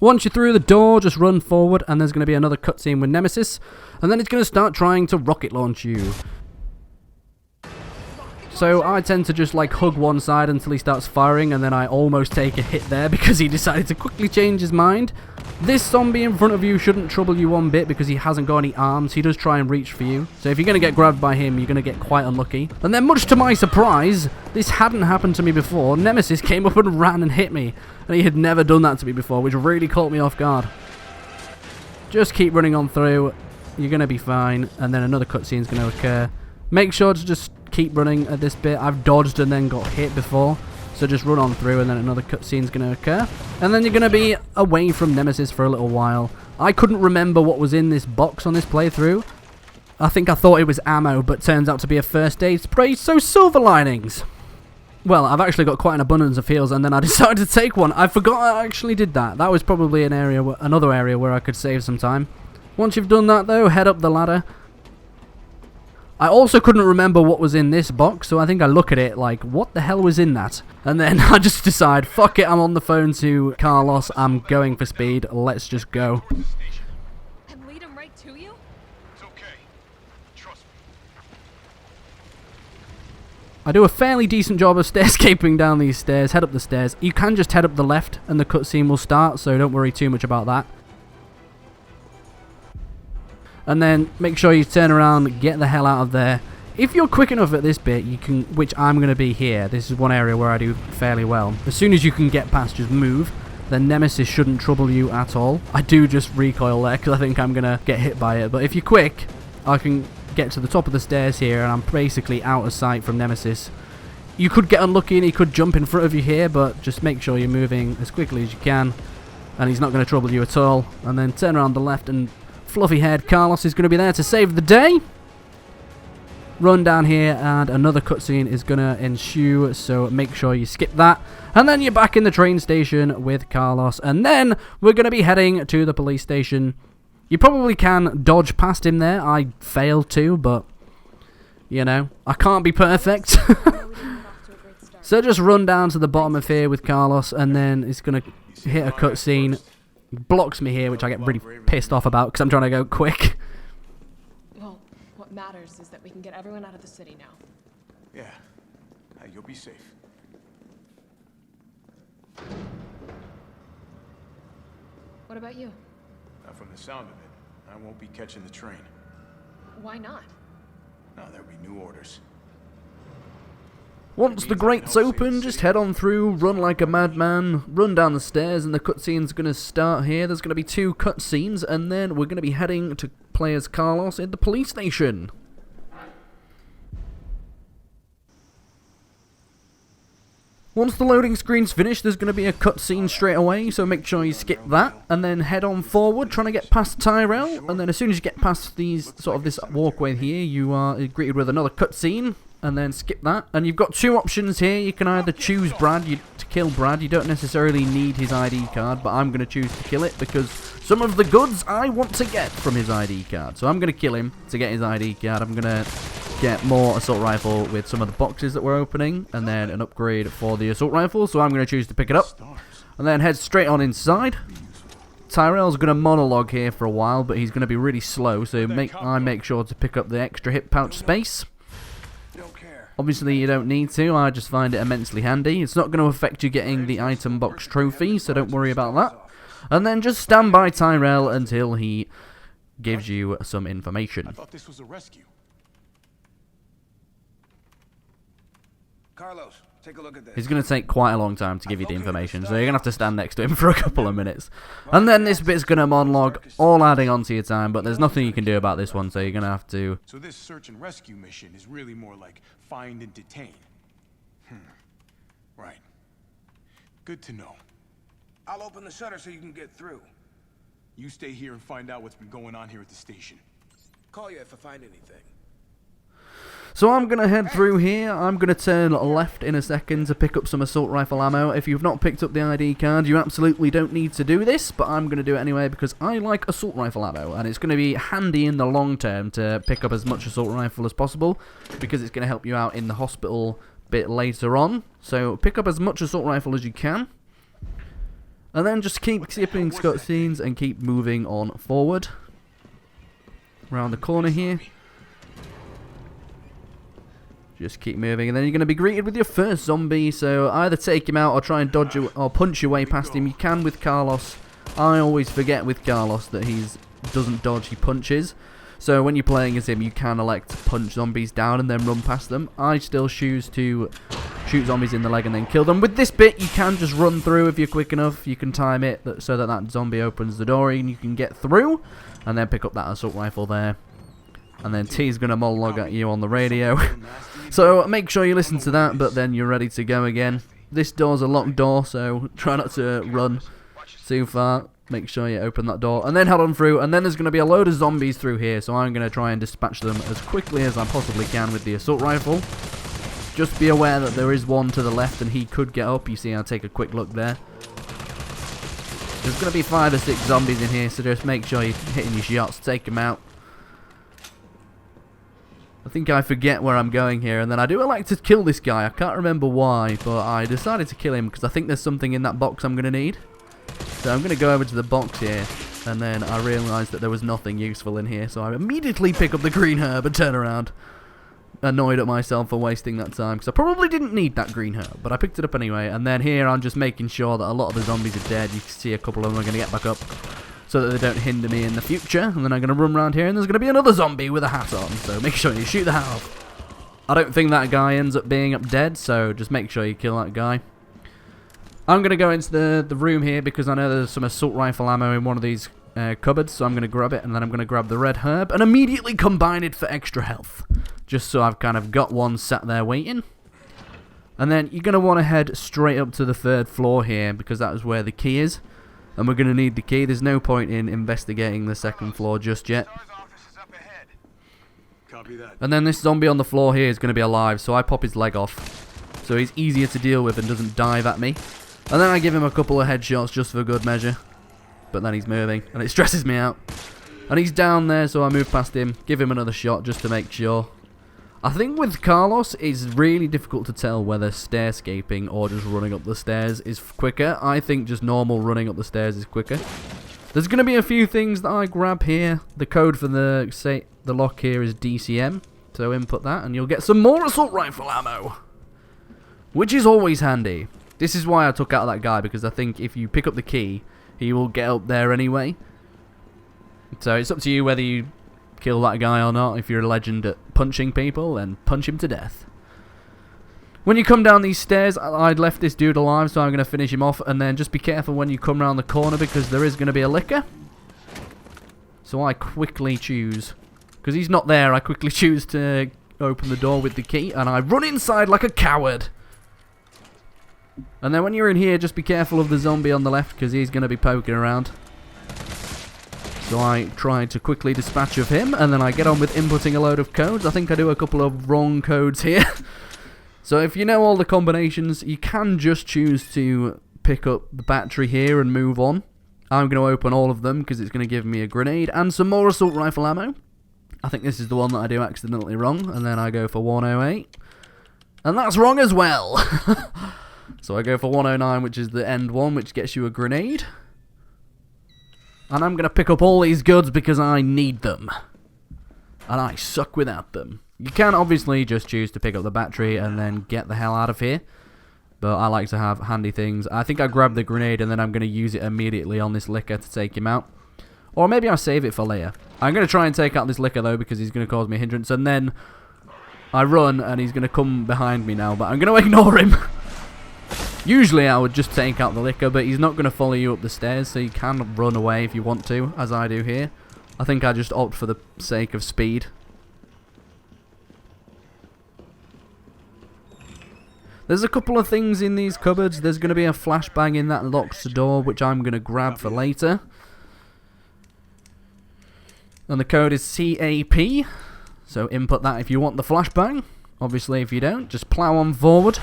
Once you're through the door, just run forward, and there's going to be another cutscene with Nemesis, and then it's going to start trying to rocket launch you. So I tend to just like hug one side until he starts firing, and then I almost take a hit there because he decided to quickly change his mind. This zombie in front of you shouldn't trouble you one bit because he hasn't got any arms. He does try and reach for you. So if you're going to get grabbed by him, you're going to get quite unlucky. And then much to my surprise, this hadn't happened to me before. Nemesis came up and ran and hit me. And he had never done that to me before, which really caught me off guard. Just keep running on through. You're going to be fine. And then another cutscene is going to occur. Make sure to just keep running at this bit. I've dodged and then got hit before. So just run on through and then another cutscene is going to occur. And then you're going to be away from Nemesis for a little while. I couldn't remember what was in this box on this playthrough. I think I thought it was ammo, but turns out to be a first aid spray, so silver linings. Well, I've actually got quite an abundance of heals, and then I decided to take one. I forgot I actually did that. That was probably an area, another area where I could save some time. Once you've done that, though, head up the ladder. I also couldn't remember what was in this box, so I think I look at it like, what the hell was in that? And then I just decide, fuck it, I'm on the phone to Carlos, I'm going for speed, let's just go. And lead him right to you? It's okay. Trust me. I do a fairly decent job of stair-scaping down these stairs, head up the stairs. You can just head up the left and the cutscene will start, so don't worry too much about that. And then make sure you turn around, get the hell out of there. If you're quick enough at this bit, you can, which I'm going to be here. This is one area where I do fairly well. As soon as you can get past, just move. Then Nemesis shouldn't trouble you at all. I do just recoil there because I think I'm going to get hit by it. But if you're quick, I can get to the top of the stairs here and I'm basically out of sight from Nemesis. You could get unlucky and he could jump in front of you here, but just make sure you're moving as quickly as you can. And he's not going to trouble you at all. And then turn around the left and fluffy-haired Carlos is going to be there to save the day. Run down here and another cutscene is going to ensue, so make sure you skip that. And then you're back in the train station with Carlos, and then we're going to be heading to the police station. You probably can dodge past him there. I failed to, but, you know, I can't be perfect. So just run down to the bottom of here with Carlos, and then it's going to hit a cutscene. Blocks me here, which I get really pissed off about because I'm trying to go quick. Well, what matters is that we can get everyone out of the city now. Yeah. You'll be safe. What about you? From the sound of it, I won't be catching the train. Why not? No, there'll be new orders. Once the grate's open, just head on through, run like a madman, run down the stairs, and the cutscene's going to start here. There's going to be 2 cutscenes, and then we're going to be heading to play as Carlos in the police station. Once the loading screen's finished, there's going to be a cutscene straight away, so make sure you skip that, and then head on forward, trying to get past Tyrell, and then as soon as you get past these this walkway here, you are greeted with another cutscene. And then skip that. And you've got 2 options here. You can either choose Brad to kill Brad. You don't necessarily need his ID card, but I'm going to choose to kill it because some of the goods I want to get from his ID card. So I'm going to kill him to get his ID card. I'm going to get more assault rifle with some of the boxes that we're opening, and then an upgrade for the assault rifle. So I'm going to choose to pick it up. And then head straight on inside. Tyrell's going to monologue here for a while, but he's going to be really slow. So I make sure to pick up the extra hip pouch space. Obviously you don't need to, I just find it immensely handy. It's not going to affect you getting the item box trophy, so don't worry about that. And then just stand by Tyrell until he gives you some information. I thought this was a rescue. Carlos, take a look at this. He's going to take quite a long time to give you the information, so you're going to have to stand next to him for a couple of minutes. And then this bit's going to monologue, all adding on to your time, but there's nothing you can do about this one, so you're going to have to... So this search and rescue mission is really more like find and detain. Right. Good to know. I'll open the shutter so you can get through. You stay here and find out what's been going on here at the station. Call you if I find anything. So I'm going to head through here. I'm going to turn left in a second to pick up some assault rifle ammo. If you've not picked up the ID card, you absolutely don't need to do this, but I'm going to do it anyway because I like assault rifle ammo, and it's going to be handy in the long term to pick up as much assault rifle as possible because it's going to help you out in the hospital bit later on. So pick up as much assault rifle as you can, and then just keep skipping cutscenes and keep moving on forward. Around the corner here. Just keep moving, and then you're going to be greeted with your first zombie, so either take him out or try and dodge or punch your way past him. You can with Carlos. I always forget with Carlos that he doesn't dodge, he punches. So when you're playing as him, you can elect to punch zombies down and then run past them. I still choose to shoot zombies in the leg and then kill them. With this bit, you can just run through if you're quick enough. You can time it so that zombie opens the door and you can get through, and then pick up that assault rifle there. And then T's going to monologue at you on the radio. So make sure you listen to that, but then you're ready to go again. This door's a locked door, so try not to run too far. Make sure you open that door, and then head on through. And then there's going to be a load of zombies through here, so I'm going to try and dispatch them as quickly as I possibly can with the assault rifle. Just be aware that there is one to the left, and he could get up. You see, I'll take a quick look there. There's going to be 5 or 6 zombies in here, so just make sure you're hitting your shots, take them out. I think I forget where I'm going here, and then I do like to kill this guy. I can't remember why, but I decided to kill him because I think there's something in that box I'm going to need. So I'm going to go over to the box here, and then I realised that there was nothing useful in here, so I immediately pick up the green herb and turn around. Annoyed at myself for wasting that time, because I probably didn't need that green herb, but I picked it up anyway. And then here I'm just making sure that a lot of the zombies are dead. You can see a couple of them are going to get back up, so that they don't hinder me in the future. And then I'm going to run around here, and there's going to be another zombie with a hat on, so make sure you shoot the hat off. I don't think that guy ends up being up dead, so just make sure you kill that guy. I'm going to go into the room here, because I know there's some assault rifle ammo in one of these cupboards, so I'm going to grab it, and then I'm going to grab the red herb, and immediately combine it for extra health. Just so I've kind of got one sat there waiting. And then you're going to want to head straight up to the 3rd floor here, because that is where the key is. And we're going to need the key. There's no point in investigating the 2nd floor just yet. And then this zombie on the floor here is going to be alive, so I pop his leg off. So he's easier to deal with and doesn't dive at me. And then I give him a couple of headshots just for good measure. But then he's moving, and it stresses me out. And he's down there, so I move past him, give him another shot just to make sure. I think with Carlos, it's really difficult to tell whether stair-scaping or just running up the stairs is quicker. I think just normal running up the stairs is quicker. There's going to be a few things that I grab here. The code for the lock here is DCM, so input that, and you'll get some more assault rifle ammo, which is always handy. This is why I took out that guy, because I think if you pick up the key, he will get up there anyway. So it's up to you whether you kill that guy or not. If you're a legend at punching people, then punch him to death. When you come down these stairs, I'd left this dude alive, so I'm going to finish him off. And then just be careful when you come around the corner, because there is going to be a licker. So I quickly choose, because he's not there, I quickly choose to open the door with the key, and I run inside like a coward. And then when you're in here, just be careful of the zombie on the left, because he's going to be poking around. So I try to quickly dispatch of him, and then I get on with inputting a load of codes. I think I do a couple of wrong codes here. So if you know all the combinations, you can just choose to pick up the battery here and move on. I'm going to open all of them, because it's going to give me a grenade and some more assault rifle ammo. I think this is the one that I do accidentally wrong, and then I go for 108. And that's wrong as well. So I go for 109, which is the end one, which gets you a grenade. And I'm going to pick up all these goods because I need them. And I suck without them. You can obviously just choose to pick up the battery and then get the hell out of here. But I like to have handy things. I think I grabbed the grenade and then I'm going to use it immediately on this licker to take him out. Or maybe I'll save it for later. I'm going to try and take out this licker though, because he's going to cause me a hindrance. And then I run and he's going to come behind me now. But I'm going to ignore him. Usually I would just take out the licker, but he's not going to follow you up the stairs, so you can run away if you want to, as I do here. I think I just opt for the sake of speed. There's a couple of things in these cupboards. There's going to be a flashbang in that locked door, which I'm going to grab for later. And the code is CAP, so input that if you want the flashbang. Obviously, if you don't, just plow on forward.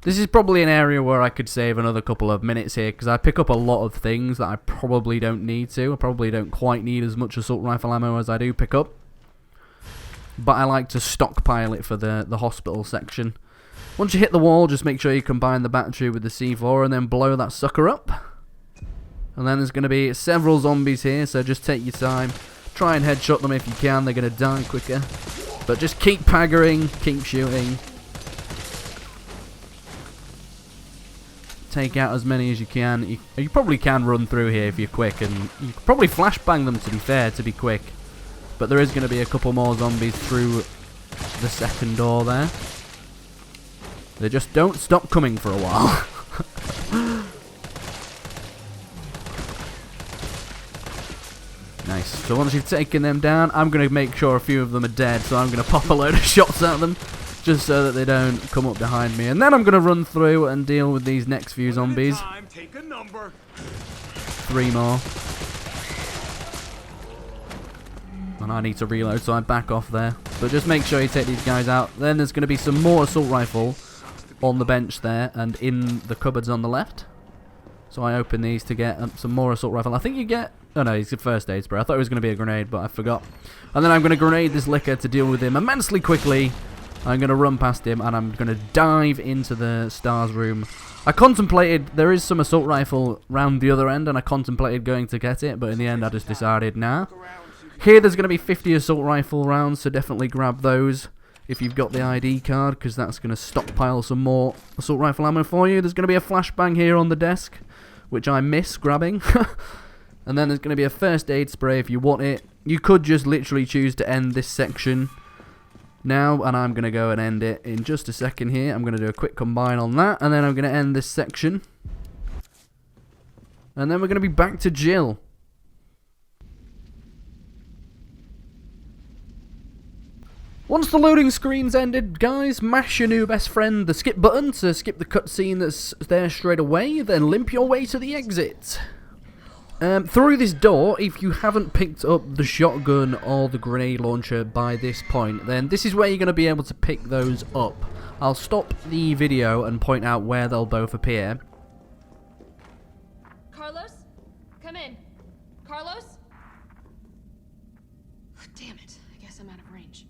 This is probably an area where I could save another couple of minutes here, because I pick up a lot of things that I probably don't need to. I probably don't quite need as much assault rifle ammo as I do pick up. But I like to stockpile it for the hospital section. Once you hit the wall, just make sure you combine the battery with the C4 and then blow that sucker up. And then there's going to be several zombies here, so just take your time. Try and headshot them if you can, they're going to die quicker. But just keep paggering, keep shooting. Take out as many as you can. You probably can run through here if you're quick, and you can probably flashbang them to be fair, to be quick. But there is going to be a couple more zombies through the second door there. They just don't stop coming for a while. Nice. So once you've taken them down, I'm going to make sure a few of them are dead, so I'm going to pop a load of shots at them, just so that they don't come up behind me. And then I'm going to run through and deal with these next few zombies. Take a number. 3 more. And I need to reload, so I back off there. But just make sure you take these guys out. Then there's going to be some more assault rifle on the bench there and in the cupboards on the left. So I open these to get some more assault rifle. I think you get... Oh no, he's a first aid spray. I thought it was going to be a grenade, but I forgot. And then I'm going to grenade this liquor to deal with him immensely quickly. I'm going to run past him and I'm going to dive into the S.T.A.R.S room. I contemplated... There is some assault rifle round the other end and I contemplated going to get it, but in the end I just decided, nah. Here there's going to be 50 assault rifle rounds, so definitely grab those if you've got the ID card, because that's going to stockpile some more assault rifle ammo for you. There's going to be a flashbang here on the desk, which I miss grabbing. And then there's going to be a first aid spray if you want it. You could just literally choose to end this section now, and I'm going to go and end it in just a second here. I'm going to do a quick combine on that, and then I'm going to end this section. And then we're going to be back to Jill. Once the loading screen's ended, guys, mash your new best friend the skip button to skip the cutscene that's there straight away, then limp your way to the exit. Through this door, if you haven't picked up the shotgun or the grenade launcher by this point, then this is where you're going to be able to pick those up. I'll stop the video and point out where they'll both appear. Carlos? Come in. Carlos? Damn it. I guess I'm out of range.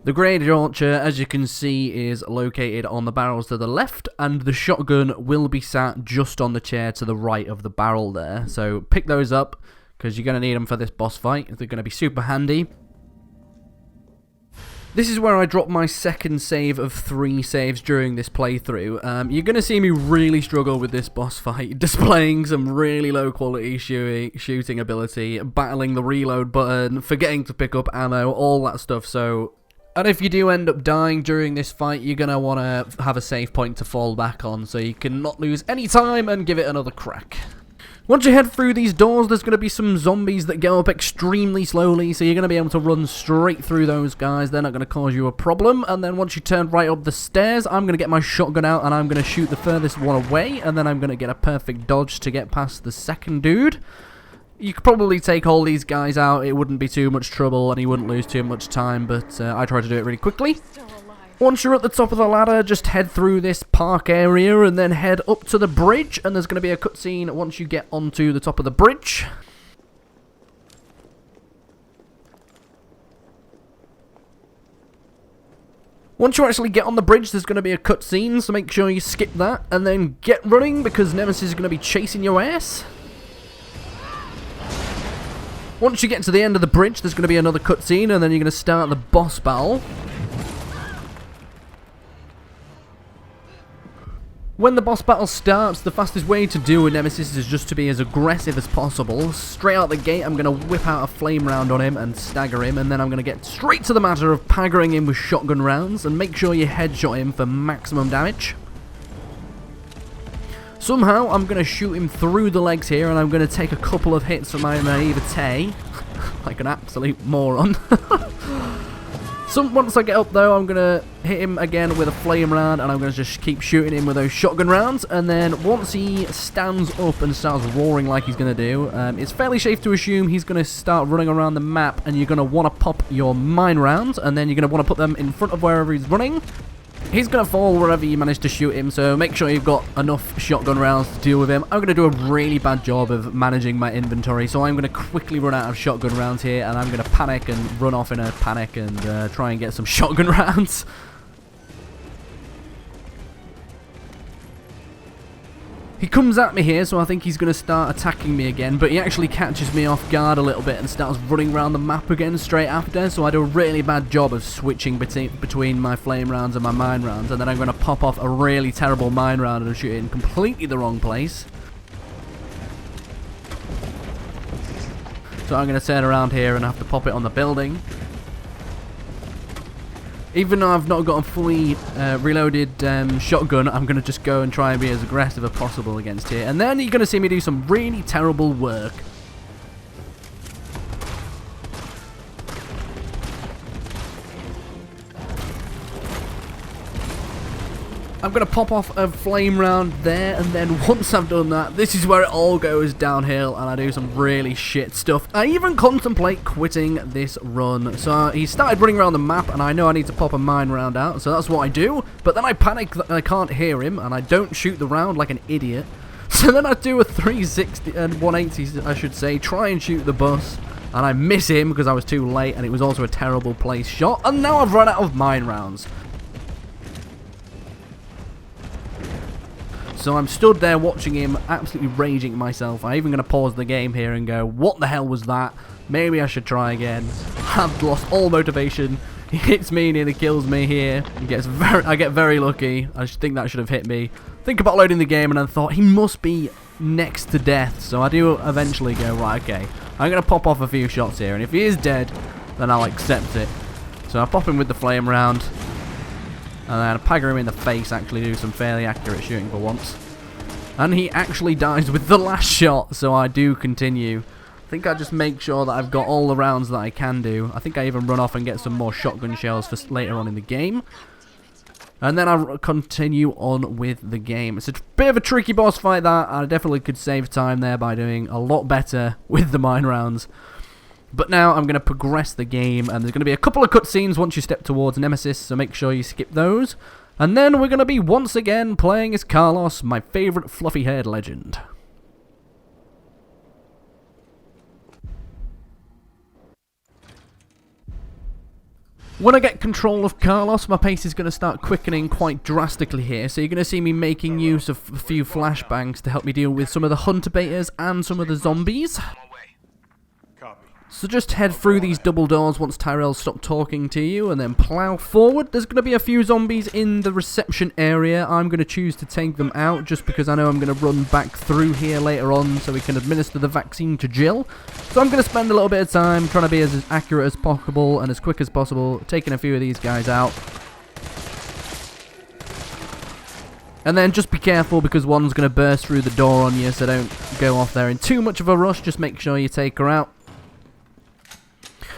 The grenade launcher, as you can see, is located on the barrels to the left, and the shotgun will be sat just on the chair to the right of the barrel there. So pick those up, because you're going to need them for this boss fight. They're going to be super handy. This is where I dropped my second save of 3 saves during this playthrough. You're going to see me really struggle with this boss fight, displaying some really low quality shooting ability, battling the reload button, forgetting to pick up ammo, all that stuff. So... And if you do end up dying during this fight, you're going to want to have a save point to fall back on, so you can not lose any time and give it another crack. Once you head through these doors, there's going to be some zombies that go up extremely slowly, so you're going to be able to run straight through those guys. They're not going to cause you a problem. And then once you turn right up the stairs, I'm going to get my shotgun out and I'm going to shoot the furthest one away, and then I'm going to get a perfect dodge to get past the second dude. You could probably take all these guys out, it wouldn't be too much trouble and you wouldn't lose too much time, but I try to do it really quickly. Once you're at the top of the ladder, just head through this park area and then head up to the bridge, and there's going to be a cutscene once you get onto the top of the bridge. Once you actually get on the bridge, there's going to be a cutscene, so make sure you skip that and then get running, because Nemesis is going to be chasing your ass. Once you get to the end of the bridge, there's going to be another cutscene, and then you're going to start the boss battle. When the boss battle starts, the fastest way to deal with Nemesis is just to be as aggressive as possible. Straight out the gate, I'm going to whip out a flame round on him and stagger him, and then I'm going to get straight to the matter of paggering him with shotgun rounds, and make sure you headshot him for maximum damage. Somehow, I'm going to shoot him through the legs here, and I'm going to take a couple of hits from my naivete, like an absolute moron. Once I get up though, I'm going to hit him again with a flame round, and I'm going to just keep shooting him with those shotgun rounds. And then once he stands up and starts roaring like he's going to do, it's fairly safe to assume he's going to start running around the map, and you're going to want to pop your mine rounds, and then you're going to want to put them in front of wherever he's running. He's going to fall wherever you manage to shoot him, so make sure you've got enough shotgun rounds to deal with him. I'm going to do a really bad job of managing my inventory, so I'm going to quickly run out of shotgun rounds here, and I'm going to panic and run off in a panic and try and get some shotgun rounds. He comes at me here, so I think he's going to start attacking me again, but he actually catches me off guard a little bit and starts running around the map again straight after, so I do a really bad job of switching between my flame rounds and my mine rounds, and then I'm going to pop off a really terrible mine round and shoot it in completely the wrong place. So I'm going to turn around here and have to pop it on the building. Even though I've not got a fully reloaded shotgun, I'm going to just go and try and be as aggressive as possible against here. And then you're going to see me do some really terrible work. I'm going to pop off a flame round there, and then once I've done that, this is where it all goes downhill, and I do some really shit stuff. I even contemplate quitting this run. So he started running around the map, and I know I need to pop a mine round out, so that's what I do. But then I panic that I can't hear him, and I don't shoot the round like an idiot. So then I do a 360 and 180, I should say, try and shoot the bus, and I miss him because I was too late, and it was also a terrible place shot, and now I've run out of mine rounds. So I'm stood there watching him, absolutely raging at myself. I'm even going to pause the game here and go, what the hell was that? Maybe I should try again. I've lost all motivation. He hits me, nearly kills me here. I get very lucky. I think that should have hit me. Think about loading the game, and I thought he must be next to death. So I do eventually go, right, okay, I'm going to pop off a few shots here, and if he is dead, then I'll accept it. So I pop him with the flame round. And then I pagger him in the face, actually do some fairly accurate shooting for once. And he actually dies with the last shot, so I do continue. I think I just make sure that I've got all the rounds that I can do. I think I even run off and get some more shotgun shells for later on in the game. And then I continue on with the game. It's a bit of a tricky boss fight that. I definitely could save time there by doing a lot better with the mine rounds. But now I'm going to progress the game, and there's going to be a couple of cutscenes once you step towards Nemesis, so make sure you skip those. And then we're going to be once again playing as Carlos, my favourite fluffy-haired legend. When I get control of Carlos, my pace is going to start quickening quite drastically here, so you're going to see me making use of a few flashbangs to help me deal with some of the hunter betas and some of the zombies. So just head through these double doors once Tyrell stopped talking to you, and then plow forward. There's going to be a few zombies in the reception area. I'm going to choose to take them out just because I know I'm going to run back through here later on so we can administer the vaccine to Jill. So I'm going to spend a little bit of time trying to be as accurate as possible and as quick as possible, taking a few of these guys out. And then just be careful because one's going to burst through the door on you, so don't go off there in too much of a rush. Just make sure you take her out.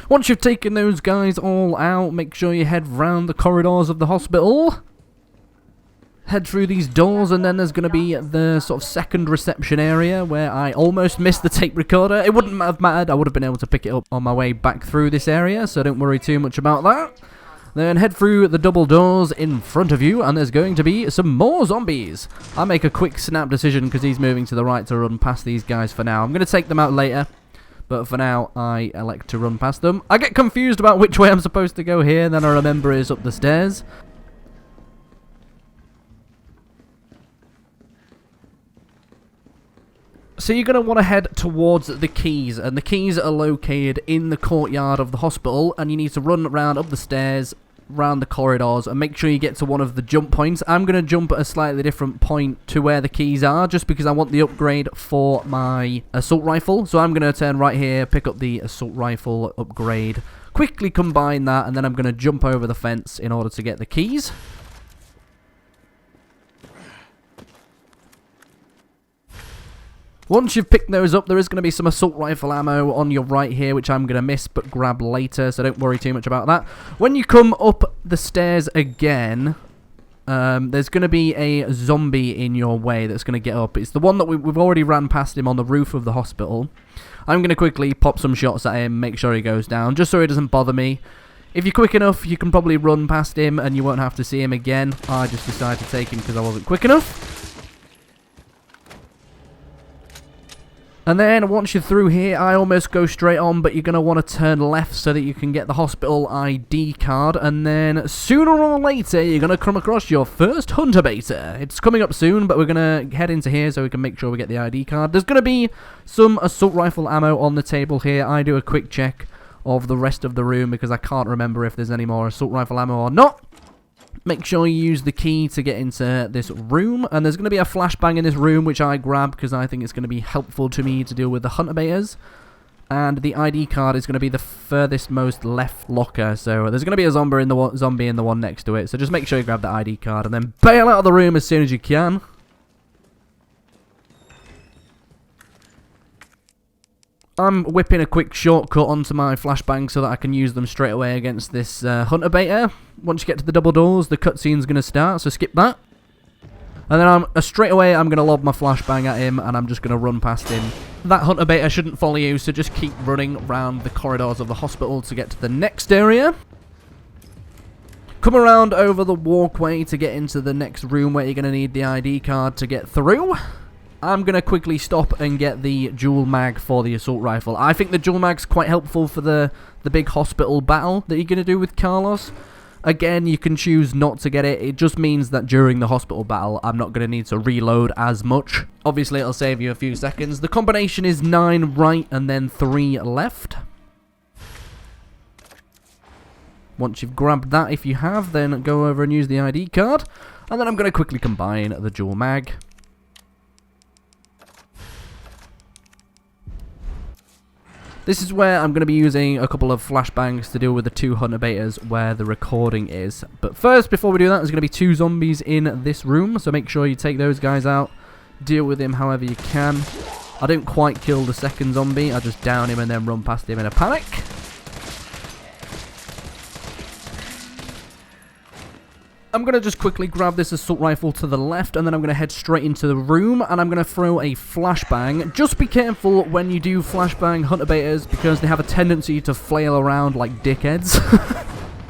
Once you've taken those guys all out, make sure you head round the corridors of the hospital. Head through these doors, and then there's going to be the sort of second reception area where I almost missed the tape recorder. It wouldn't have mattered. I would have been able to pick it up on my way back through this area, so don't worry too much about that. Then head through the double doors in front of you, and there's going to be some more zombies. I make a quick snap decision because he's moving to the right to run past these guys for now. I'm going to take them out later. But for now, I elect to run past them. I get confused about which way I'm supposed to go here, then I remember it's up the stairs. So you're going to want to head towards the keys, and the keys are located in the courtyard of the hospital, and you need to run around up the stairs, round the corridors, and make sure you get to one of the jump points. I'm going to jump at a slightly different point to where the keys are, just because I want the upgrade for my assault rifle. So I'm going to turn right here, pick up the assault rifle upgrade, quickly combine that, and then I'm going to jump over the fence in order to get the keys. Once you've picked those up, there is going to be some assault rifle ammo on your right here, which I'm going to miss but grab later, so don't worry too much about that. When you come up the stairs again, there's going to be a zombie in your way that's going to get up. It's the one that we've already ran past him on the roof of the hospital. I'm going to quickly pop some shots at him, make sure he goes down, just so he doesn't bother me. If you're quick enough, you can probably run past him and you won't have to see him again. I just decided to take him because I wasn't quick enough. And then once you're through here, I almost go straight on, but you're going to want to turn left so that you can get the hospital ID card. And then sooner or later, you're going to come across your first hunter beta. It's coming up soon, but we're going to head into here so we can make sure we get the ID card. There's going to be some assault rifle ammo on the table here. I do a quick check of the rest of the room because I can't remember if there's any more assault rifle ammo or not. Make sure you use the key to get into this room, and there's going to be a flashbang in this room which I grab because I think it's going to be helpful to me to deal with the hunter betas. And the ID card is going to be the furthest most left locker, so there's going to be a zombie in the one next to it, so just make sure you grab the ID card and then bail out of the room as soon as you can. I'm whipping a quick shortcut onto my flashbang so that I can use them straight away against this hunter beta. Once you get to the double doors, the cutscene's going to start, so skip that. And then straight away I'm going to lob my flashbang at him and I'm just going to run past him. That hunter beta shouldn't follow you, so just keep running around the corridors of the hospital to get to the next area. Come around over the walkway to get into the next room where you're going to need the ID card to get through. I'm going to quickly stop and get the dual mag for the assault rifle. I think the dual mag's quite helpful for the big hospital battle that you're going to do with Carlos. Again, you can choose not to get it. It just means that during the hospital battle, I'm not going to need to reload as much. Obviously, it'll save you a few seconds. The combination is 9 right and then 3 left. Once you've grabbed that, if you have, then go over and use the ID card. And then I'm going to quickly combine the dual mag. This is where I'm going to be using a couple of flashbangs to deal with the 2 hunter betas where the recording is. But first, before we do that, there's going to be 2 zombies in this room, so make sure you take those guys out. Deal with him however you can. I don't quite kill the second zombie, I just down him and then run past him in a panic. I'm going to just quickly grab this assault rifle to the left, and then I'm going to head straight into the room, and I'm going to throw a flashbang. Just be careful when you do flashbang hunter betas, because they have a tendency to flail around like dickheads.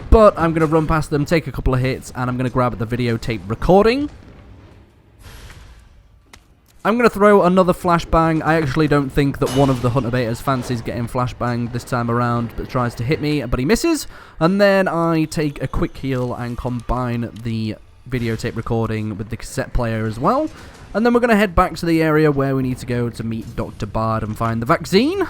But I'm going to run past them, take a couple of hits, and I'm going to grab the videotape recording. I'm going to throw another flashbang. I actually don't think that one of the hunter betas fancies getting flashbanged this time around, but tries to hit me, but he misses. And then I take a quick heal and combine the videotape recording with the cassette player as well. And then we're going to head back to the area where we need to go to meet Dr. Bard and find the vaccine.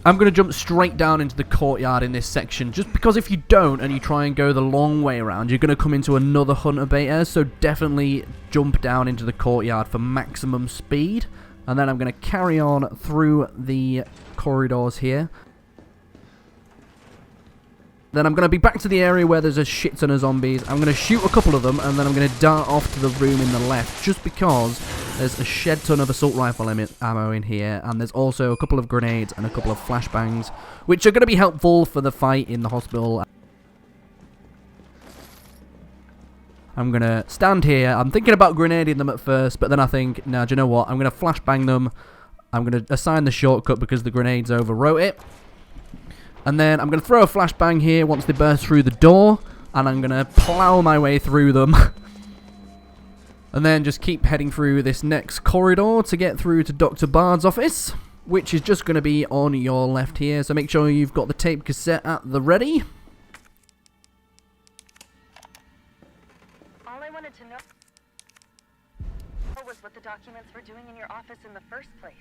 I'm going to jump straight down into the courtyard in this section, just because if you don't and you try and go the long way around, you're going to come into another hunter beta, so definitely jump down into the courtyard for maximum speed. And then I'm going to carry on through the corridors here. Then I'm going to be back to the area where there's a shit ton of zombies. I'm going to shoot a couple of them, and then I'm going to dart off to the room in the left, just because there's a shed ton of assault rifle ammo in here, and there's also a couple of grenades and a couple of flashbangs, which are going to be helpful for the fight in the hospital. I'm going to stand here. I'm thinking about grenading them at first, but then I think, nah, do you know what? I'm going to flashbang them. I'm going to assign the shortcut because the grenades overwrote it. And then I'm going to throw a flashbang here once they burst through the door, and I'm going to plow my way through them. And then just keep heading through this next corridor to get through to Dr. Bard's office, which is just going to be on your left here. So make sure you've got the tape cassette at the ready. All I wanted to know was what the documents were doing in your office in the first place.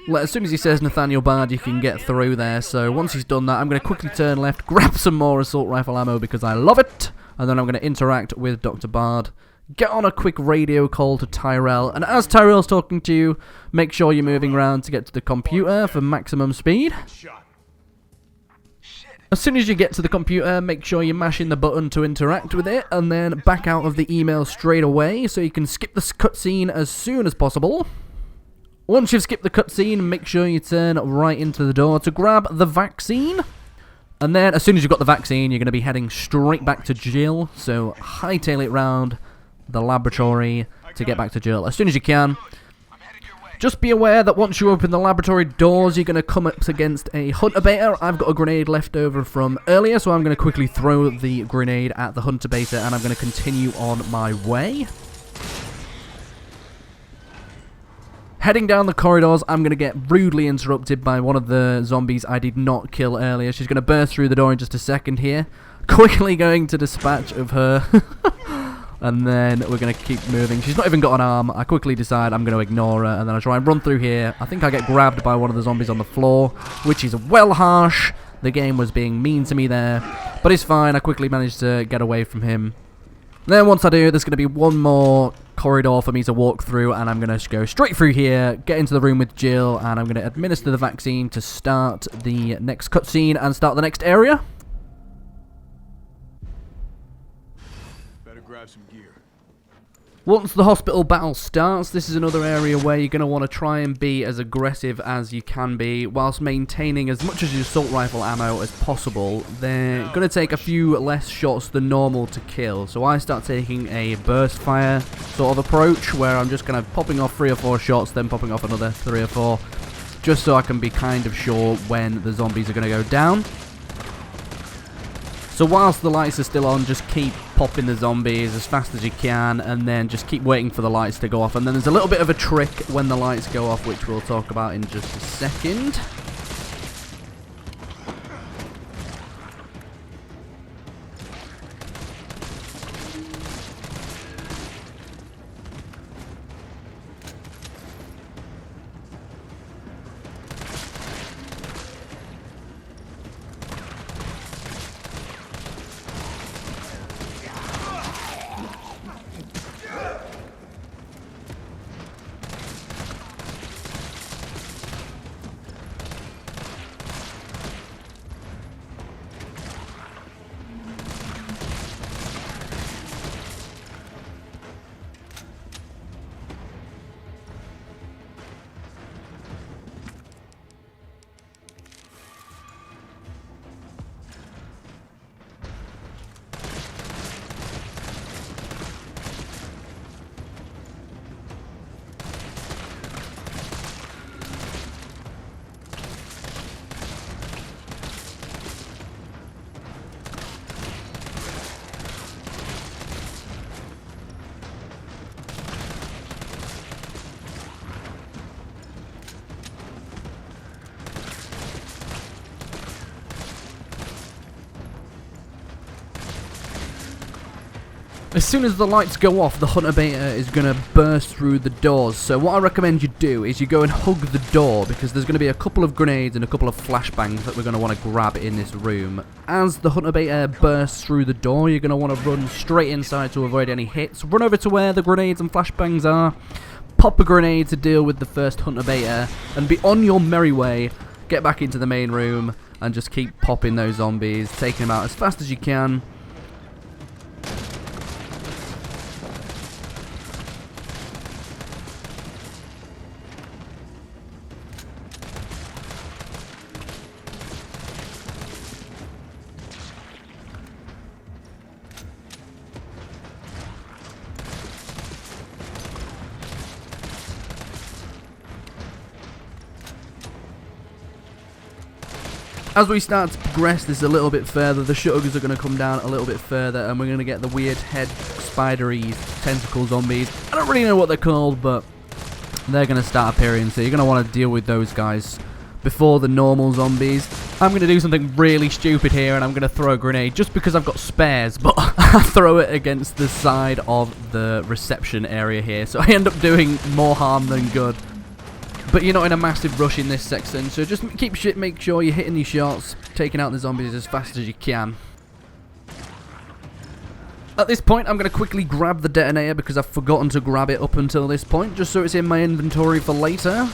Well, as soon as he says Nathaniel Bard, you can get through there. So once he's done that, I'm going to quickly turn left, grab some more assault rifle ammo because I love it. And then I'm going to interact with Dr. Bard. Get on a quick radio call to Tyrell, and as Tyrell's talking to you, make sure you're moving around to get to the computer for maximum speed. As soon as you get to the computer, make sure you're mashing the button to interact with it, and then back out of the email straight away so you can skip this cutscene as soon as possible. Once you've skipped the cutscene, make sure you turn right into the door to grab the vaccine. And then, as soon as you've got the vaccine, you're going to be heading straight back to Jill. So, hightail it round the laboratory to get back to Jill as soon as you can. Just be aware that once you open the laboratory doors, you're going to come up against a hunter beta. I've got a grenade left over from earlier, so I'm going to quickly throw the grenade at the hunter beta, and I'm going to continue on my way. Heading down the corridors, I'm going to get rudely interrupted by one of the zombies I did not kill earlier. She's going to burst through the door in just a second here. Quickly going to dispatch of her. And then we're going to keep moving. She's not even got an arm. I quickly decide I'm going to ignore her. And then I try and run through here. I think I get grabbed by one of the zombies on the floor, which is well harsh. The game was being mean to me there. But it's fine. I quickly managed to get away from him. Then once I do, there's going to be one more corridor for me to walk through, and I'm going to go straight through here, get into the room with Jill, and I'm going to administer the vaccine to start the next cutscene and start the next area. Better grab some gear. Once the hospital battle starts, this is another area where you're going to want to try and be as aggressive as you can be, whilst maintaining as much of your assault rifle ammo as possible. They're going to take a few less shots than normal to kill, so I start taking a burst fire sort of approach, where I'm just kind of popping off 3 or 4 shots, then popping off another 3 or 4, just so I can be kind of sure when the zombies are going to go down. So whilst the lights are still on, just keep popping the zombies as fast as you can, and then just keep waiting for the lights to go off. And then there's a little bit of a trick when the lights go off, which we'll talk about in just a second. As soon as the lights go off, the hunter beta is going to burst through the doors. So what I recommend you do is you go and hug the door, because there's going to be a couple of grenades and a couple of flashbangs that we're going to want to grab in this room. As the hunter beta bursts through the door, you're going to want to run straight inside to avoid any hits. Run over to where the grenades and flashbangs are. Pop a grenade to deal with the first hunter beta, and be on your merry way. Get back into the main room and just keep popping those zombies, taking them out as fast as you can. As we start to progress this a little bit further, the shutters are going to come down a little bit further, and we're going to get the weird head, spidery, tentacle zombies. I don't really know what they're called, but they're going to start appearing, so you're going to want to deal with those guys before the normal zombies. I'm going to do something really stupid here, and I'm going to throw a grenade just because I've got spares, but I throw it against the side of the reception area here, so I end up doing more harm than good. But you're not in a massive rush in this section, so just make sure you're hitting these shots, taking out the zombies as fast as you can. At this point, I'm going to quickly grab the detonator because I've forgotten to grab it up until this point, just so it's in my inventory for later.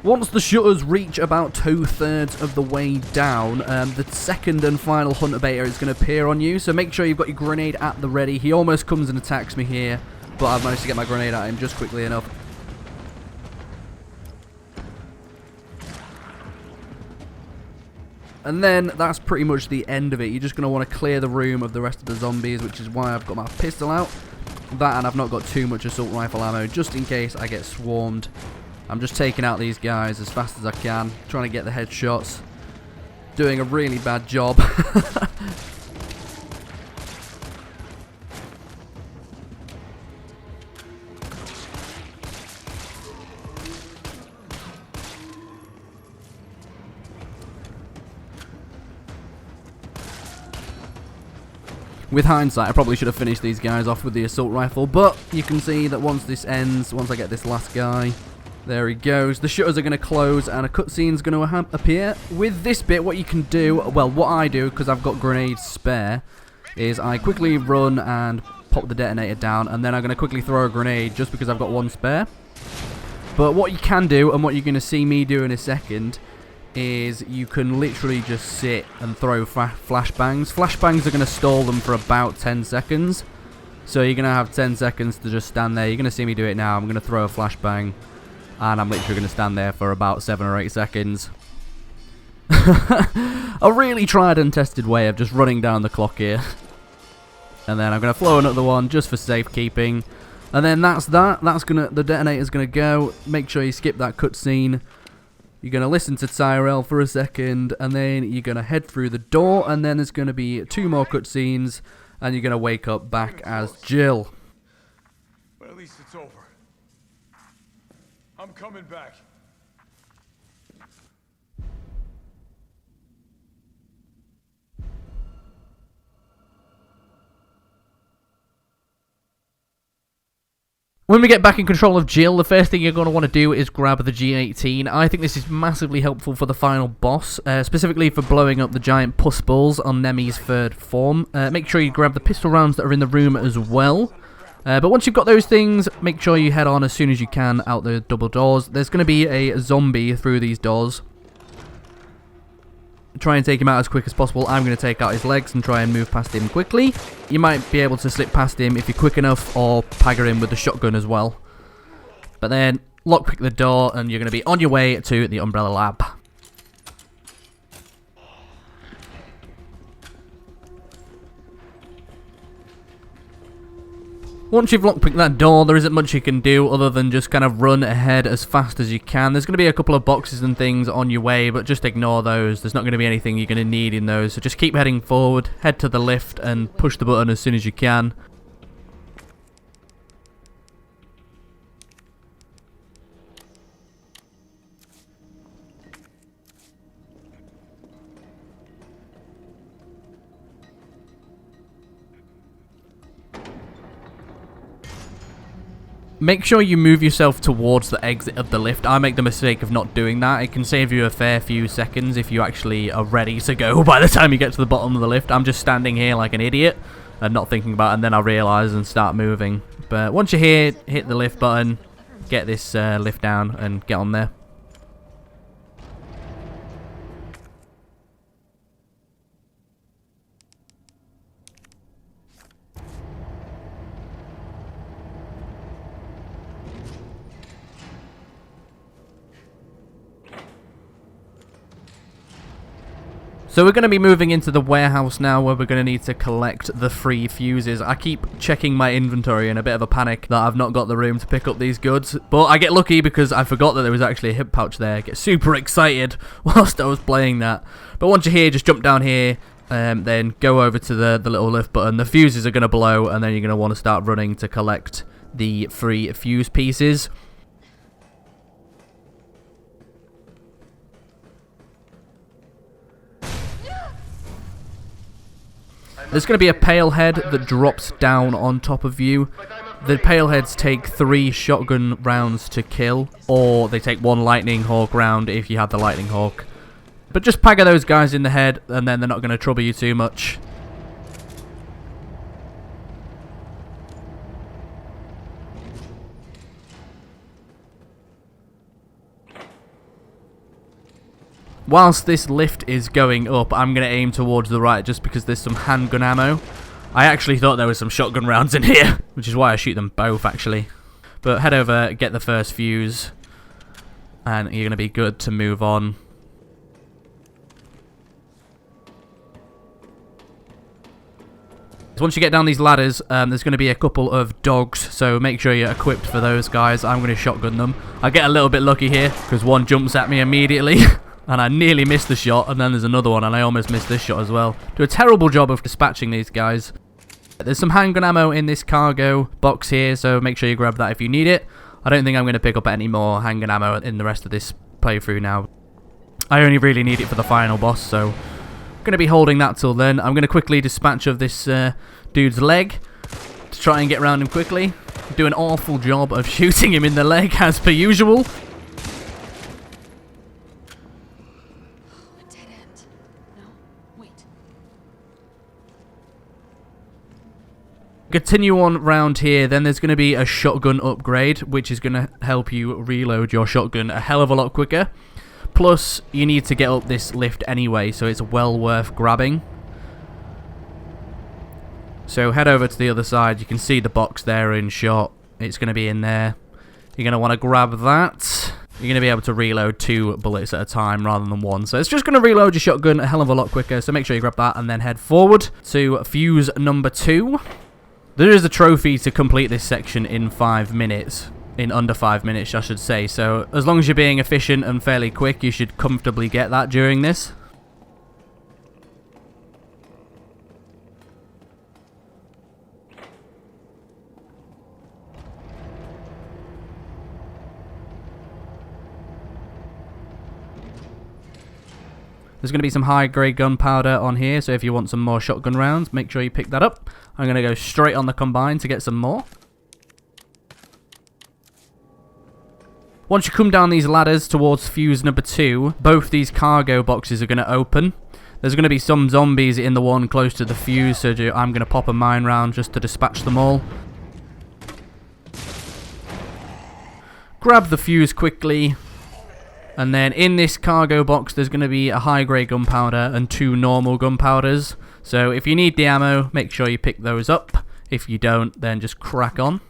Once the shutters reach about 2/3 of the way down, the second and final hunter beta is going to appear on you, so make sure you've got your grenade at the ready. He almost comes and attacks me here, but I've managed to get my grenade at him just quickly enough. And then that's pretty much the end of it. You're just going to want to clear the room of the rest of the zombies, which is why I've got my pistol out. That, and I've not got too much assault rifle ammo, just in case I get swarmed. I'm just taking out these guys as fast as I can, trying to get the headshots. Doing a really bad job. With hindsight, I probably should have finished these guys off with the assault rifle, but you can see that once this ends, once I get this last guy, there he goes. The shutters are going to close and a cutscene's going to appear. With this bit, what you can do, well, what I do, because I've got grenades spare, is I quickly run and pop the detonator down, and then I'm going to quickly throw a grenade just because I've got one spare. But what you can do, and what you're going to see me do in a second, is you can literally just sit and throw flashbangs. Flashbangs are going to stall them for about 10 seconds. So you're going to have 10 seconds to just stand there. You're going to see me do it now. I'm going to throw a flashbang. And I'm literally going to stand there for about 7 or 8 seconds. A really tried and tested way of just running down the clock here. And then I'm going to throw another one just for safekeeping. And then that's that. The detonator's going to go. Make sure you skip that cutscene. You're going to listen to Tyrell for a second, and then you're going to head through the door, and then there's going to be 2 more cutscenes, and you're going to wake up back as Jill. But at least it's over. I'm coming back. When we get back in control of Jill, the first thing you're going to want to do is grab the G18. I think this is massively helpful for the final boss, specifically for blowing up the giant puss balls on Nemi's third form. Make sure you grab the pistol rounds that are in the room as well. But once you've got those things, make sure you head on as soon as you can out the double doors. There's going to be a zombie through these doors. Try and take him out as quick as possible. I'm going to take out his legs and try and move past him quickly. You might be able to slip past him if you're quick enough, or pagger him with the shotgun as well. But then lockpick the door and you're going to be on your way to the Umbrella Lab. Once you've lockpicked that door, there isn't much you can do other than just kind of run ahead as fast as you can. There's going to be a couple of boxes and things on your way, but just ignore those. There's not going to be anything you're going to need in those, so just keep heading forward, head to the lift, and push the button as soon as you can. Make sure you move yourself towards the exit of the lift. I make the mistake of not doing that. It can save you a fair few seconds if you actually are ready to go by the time you get to the bottom of the lift. I'm just standing here like an idiot and not thinking about it, and then I realise and start moving. But once you're here, hit the lift button, get this lift down and get on there. So we're going to be moving into the warehouse now, where we're going to need to collect the free fuses. I keep checking my inventory in a bit of a panic that I've not got the room to pick up these goods. But I get lucky because I forgot that there was actually a hip pouch there. I get super excited whilst I was playing that. But once you're here, just jump down here, then go over to the little lift button. The fuses are going to blow, and then you're going to want to start running to collect the free fuse pieces. There's going to be a pale head that drops down on top of you. The pale heads take 3 shotgun rounds to kill, or they take 1 lightning hawk round if you have the lightning hawk. But just pagger those guys in the head, and then they're not going to trouble you too much. Whilst this lift is going up, I'm going to aim towards the right just because there's some handgun ammo. I actually thought there was some shotgun rounds in here, which is why I shoot them both actually. But head over, get the first fuse, and you're going to be good to move on. Once you get down these ladders, there's going to be a couple of dogs, so make sure you're equipped for those guys. I'm going to shotgun them. I get a little bit lucky here, because one jumps at me immediately, and I nearly missed the shot, and then there's another one, and I almost missed this shot as well. Do a terrible job of dispatching these guys. There's some handgun ammo in this cargo box here, so make sure you grab that if you need it. I don't think I'm going to pick up any more handgun ammo in the rest of this playthrough now. I only really need it for the final boss, so going to be holding that till then. I'm going to quickly dispatch of this dude's leg to try and get around him quickly. Do an awful job of shooting him in the leg as per usual. A dead end. No, wait. Continue on round here, then there's going to be a shotgun upgrade, which is going to help you reload your shotgun a hell of a lot quicker. Plus, you need to get up this lift anyway, so it's well worth grabbing. So head over to the other side. You can see the box there in shot. It's going to be in there. You're going to want to grab that. You're going to be able to reload 2 bullets at a time rather than 1. So it's just going to reload your shotgun a hell of a lot quicker. So make sure you grab that and then head forward to fuse number 2. There is a trophy to complete this section in 5 minutes. In under 5 minutes, I should say. So as long as you're being efficient and fairly quick, you should comfortably get that during this. There's going to be some high-grade gunpowder on here, so if you want some more shotgun rounds, make sure you pick that up. I'm going to go straight on the combine to get some more. Once you come down these ladders towards fuse number 2, both these cargo boxes are going to open. There's going to be some zombies in the one close to the fuse, so I'm going to pop a mine round just to dispatch them all. Grab the fuse quickly. And then in this cargo box, there's going to be a high-grade gunpowder and 2 normal gunpowders. So if you need the ammo, make sure you pick those up. If you don't, then just crack on.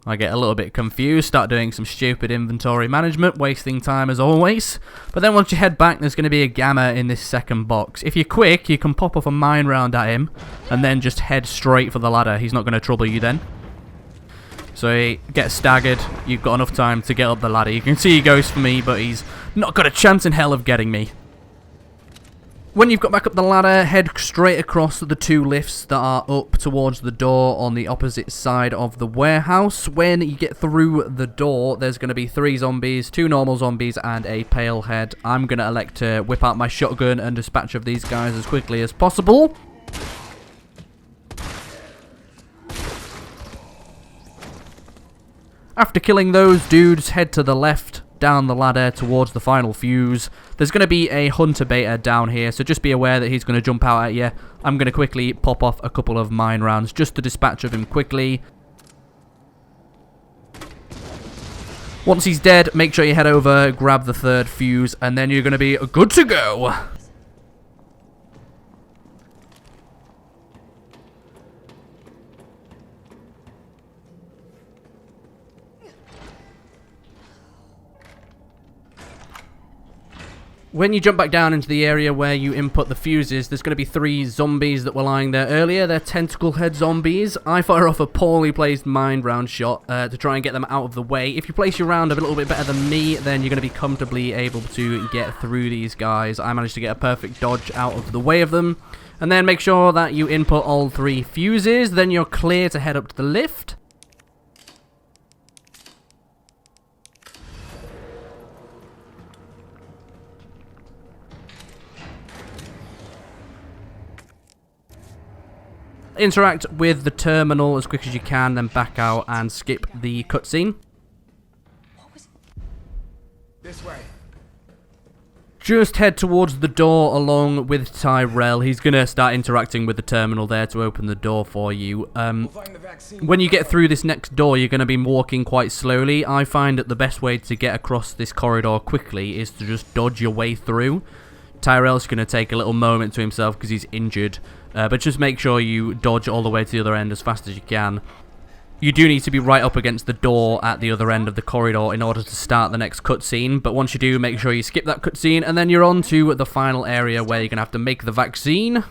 I get a little bit confused, start doing some stupid inventory management, wasting time as always. But then once you head back, there's going to be a gamma in this second box. If you're quick, you can pop off a mine round at him, and then just head straight for the ladder. He's not going to trouble you then. So he gets staggered, you've got enough time to get up the ladder. You can see he goes for me, but he's not got a chance in hell of getting me. When you've got back up the ladder, head straight across the 2 lifts that are up towards the door on the opposite side of the warehouse. When you get through the door, there's going to be 3 zombies, 2 normal zombies, and a pale head. I'm going to elect to whip out my shotgun and dispatch of these guys as quickly as possible. After killing those dudes, head to the left, down the ladder towards the final fuse. There's going to be a hunter beta down here, so just be aware that he's going to jump out at you. I'm going to quickly pop off a couple of mine rounds just to dispatch of him quickly. Once he's dead, make sure you head over, grab the 3rd fuse, and then you're going to be good to go. When you jump back down into the area where you input the fuses, there's going to be 3 zombies that were lying there earlier. They're tentacle head zombies. I fire off a poorly placed mine round shot to try and get them out of the way. If you place your round a little bit better than me, then you're going to be comfortably able to get through these guys. I managed to get a perfect dodge out of the way of them. And then make sure that you input all 3 fuses. Then you're clear to head up to the lift. Interact with the terminal as quick as you can, then back out and skip the cutscene. This way. Just head towards the door along with Tyrell. He's going to start interacting with the terminal there to open the door for you. When you get through this next door, you're going to be walking quite slowly. I find that the best way to get across this corridor quickly is to just dodge your way through. Tyrell's going to take a little moment to himself because he's injured. But just make sure you dodge all the way to the other end as fast as you can. You do need to be right up against the door at the other end of the corridor in order to start the next cutscene, but once you do, make sure you skip that cutscene, and then you're on to the final area where you're going to have to make the vaccine.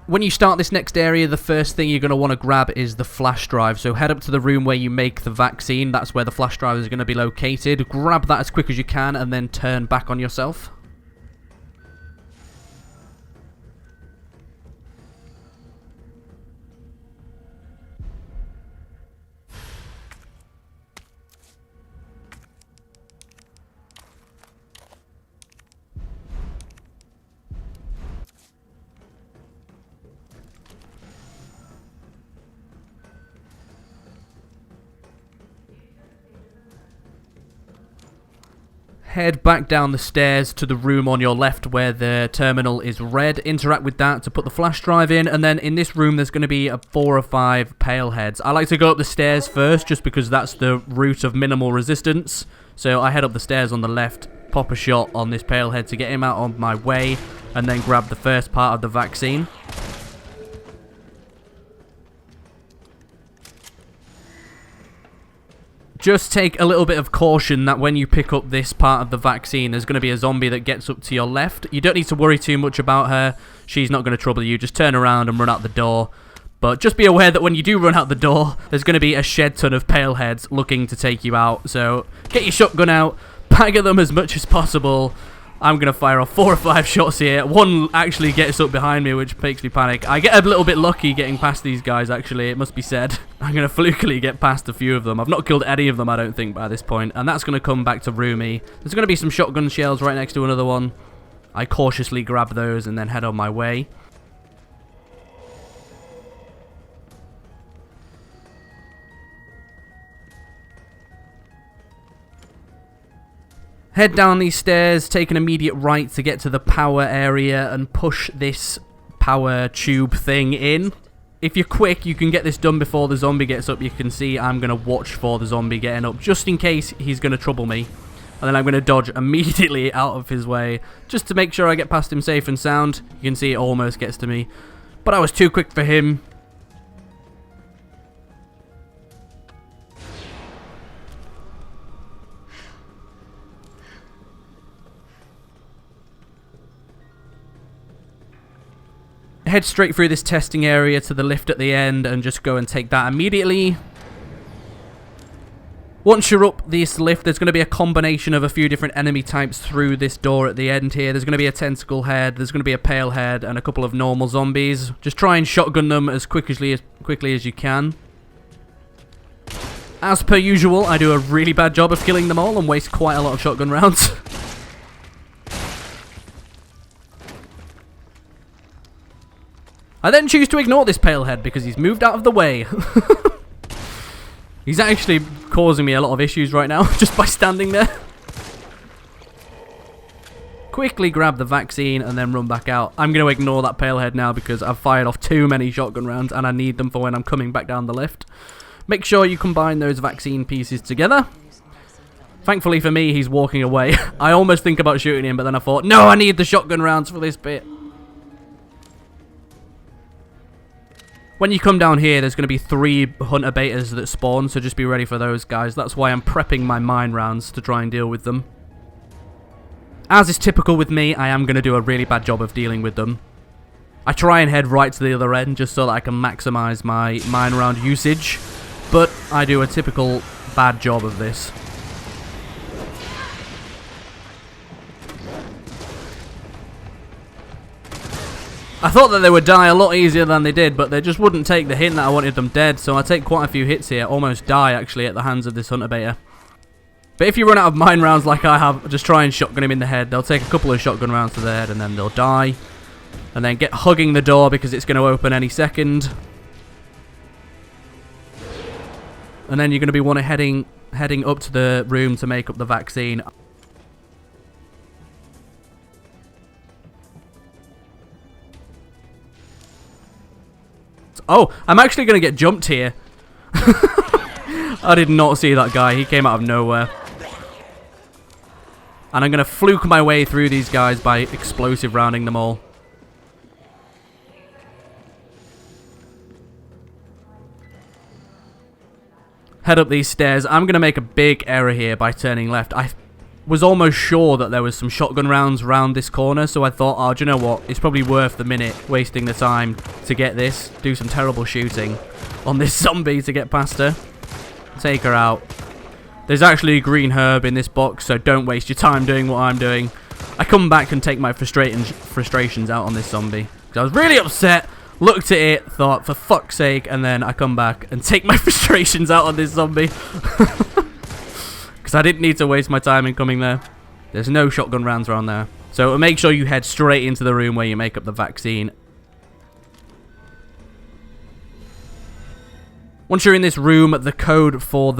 When you start this next area, the first thing you're going to want to grab is the flash drive. So head up to the room where you make the vaccine. That's where the flash drive is going to be located. Grab that as quick as you can and then turn back on yourself. Head back down the stairs to the room on your left where the terminal is red. Interact with that to put the flash drive in, and then in this room there's going to be 4 or 5 pale heads. I like to go up the stairs first just because that's the route of minimal resistance. So I head up the stairs on the left, pop a shot on this pale head to get him out of my way, and then grab the first part of the vaccine. Just take a little bit of caution that when you pick up this part of the vaccine, there's going to be a zombie that gets up to your left. You don't need to worry too much about her. She's not going to trouble you. Just turn around and run out the door. But just be aware that when you do run out the door, there's going to be a shed ton of pale heads looking to take you out. So get your shotgun out, bag at them as much as possible. I'm going to fire off 4 or 5 shots here. One actually gets up behind me, which makes me panic. I get a little bit lucky getting past these guys, actually, it must be said. I'm going to flukily get past a few of them. I've not killed any of them, I don't think, by this point. And that's going to come back to Rumi. There's going to be some shotgun shells right next to another one. I cautiously grab those and then head on my way. Head down these stairs, take an immediate right to get to the power area and push this power tube thing in. If you're quick, you can get this done before the zombie gets up. You can see I'm going to watch for the zombie getting up just in case he's going to trouble me. And then I'm going to dodge immediately out of his way just to make sure I get past him safe and sound. You can see it almost gets to me. But I was too quick for him. Head straight through this testing area to the lift at the end and just go and take that immediately. Once you're up this lift, there's going to be a combination of a few different enemy types through this door at the end here. There's going to be a tentacle head, there's going to be a pale head, and a couple of normal zombies. Just try and shotgun them as quickly as you can. As per usual, I do a really bad job of killing them all and waste quite a lot of shotgun rounds. I then choose to ignore this pale head because he's moved out of the way. He's actually causing me a lot of issues right now just by standing there. Quickly grab the vaccine and then run back out. I'm going to ignore that pale head now because I've fired off too many shotgun rounds and I need them for when I'm coming back down the lift. Make sure you combine those vaccine pieces together. Thankfully for me, he's walking away. I almost think about shooting him, but then I thought, no, I need the shotgun rounds for this bit. When you come down here, there's going to be 3 hunter betas that spawn, so just be ready for those guys. That's why I'm prepping my mine rounds to try and deal with them. As is typical with me, I am going to do a really bad job of dealing with them. I try and head right to the other end just so that I can maximize my mine round usage, but I do a typical bad job of this. I thought that they would die a lot easier than they did, but they just wouldn't take the hint that I wanted them dead, so I take quite a few hits here, almost die actually at the hands of this hunter beta. But if you run out of mine rounds like I have, just try and shotgun him in the head. They'll take a couple of shotgun rounds to the head and then they'll die. And then get hugging the door because it's going to open any second. And then you're going to be heading up to the room to make up the vaccine. Oh, I'm actually going to get jumped here. I did not see that guy. He came out of nowhere. And I'm going to fluke my way through these guys by explosive rounding them all. Head up these stairs. I'm going to make a big error here by turning left. I was almost sure that there was some shotgun rounds around this corner, so I thought, oh, do you know what? It's probably worth the minute wasting the time to get this. Do some terrible shooting on this zombie to get past her. Take her out. There's actually a green herb in this box, so don't waste your time doing what I'm doing. I come back and take my frustrations out on this zombie. Because I was really upset, looked at it, thought, for fuck's sake, and then I come back and take my frustrations out on this zombie. Because I didn't need to waste my time in coming there. There's no shotgun rounds around there. So make sure you head straight into the room where you make up the vaccine. Once you're in this room, the code for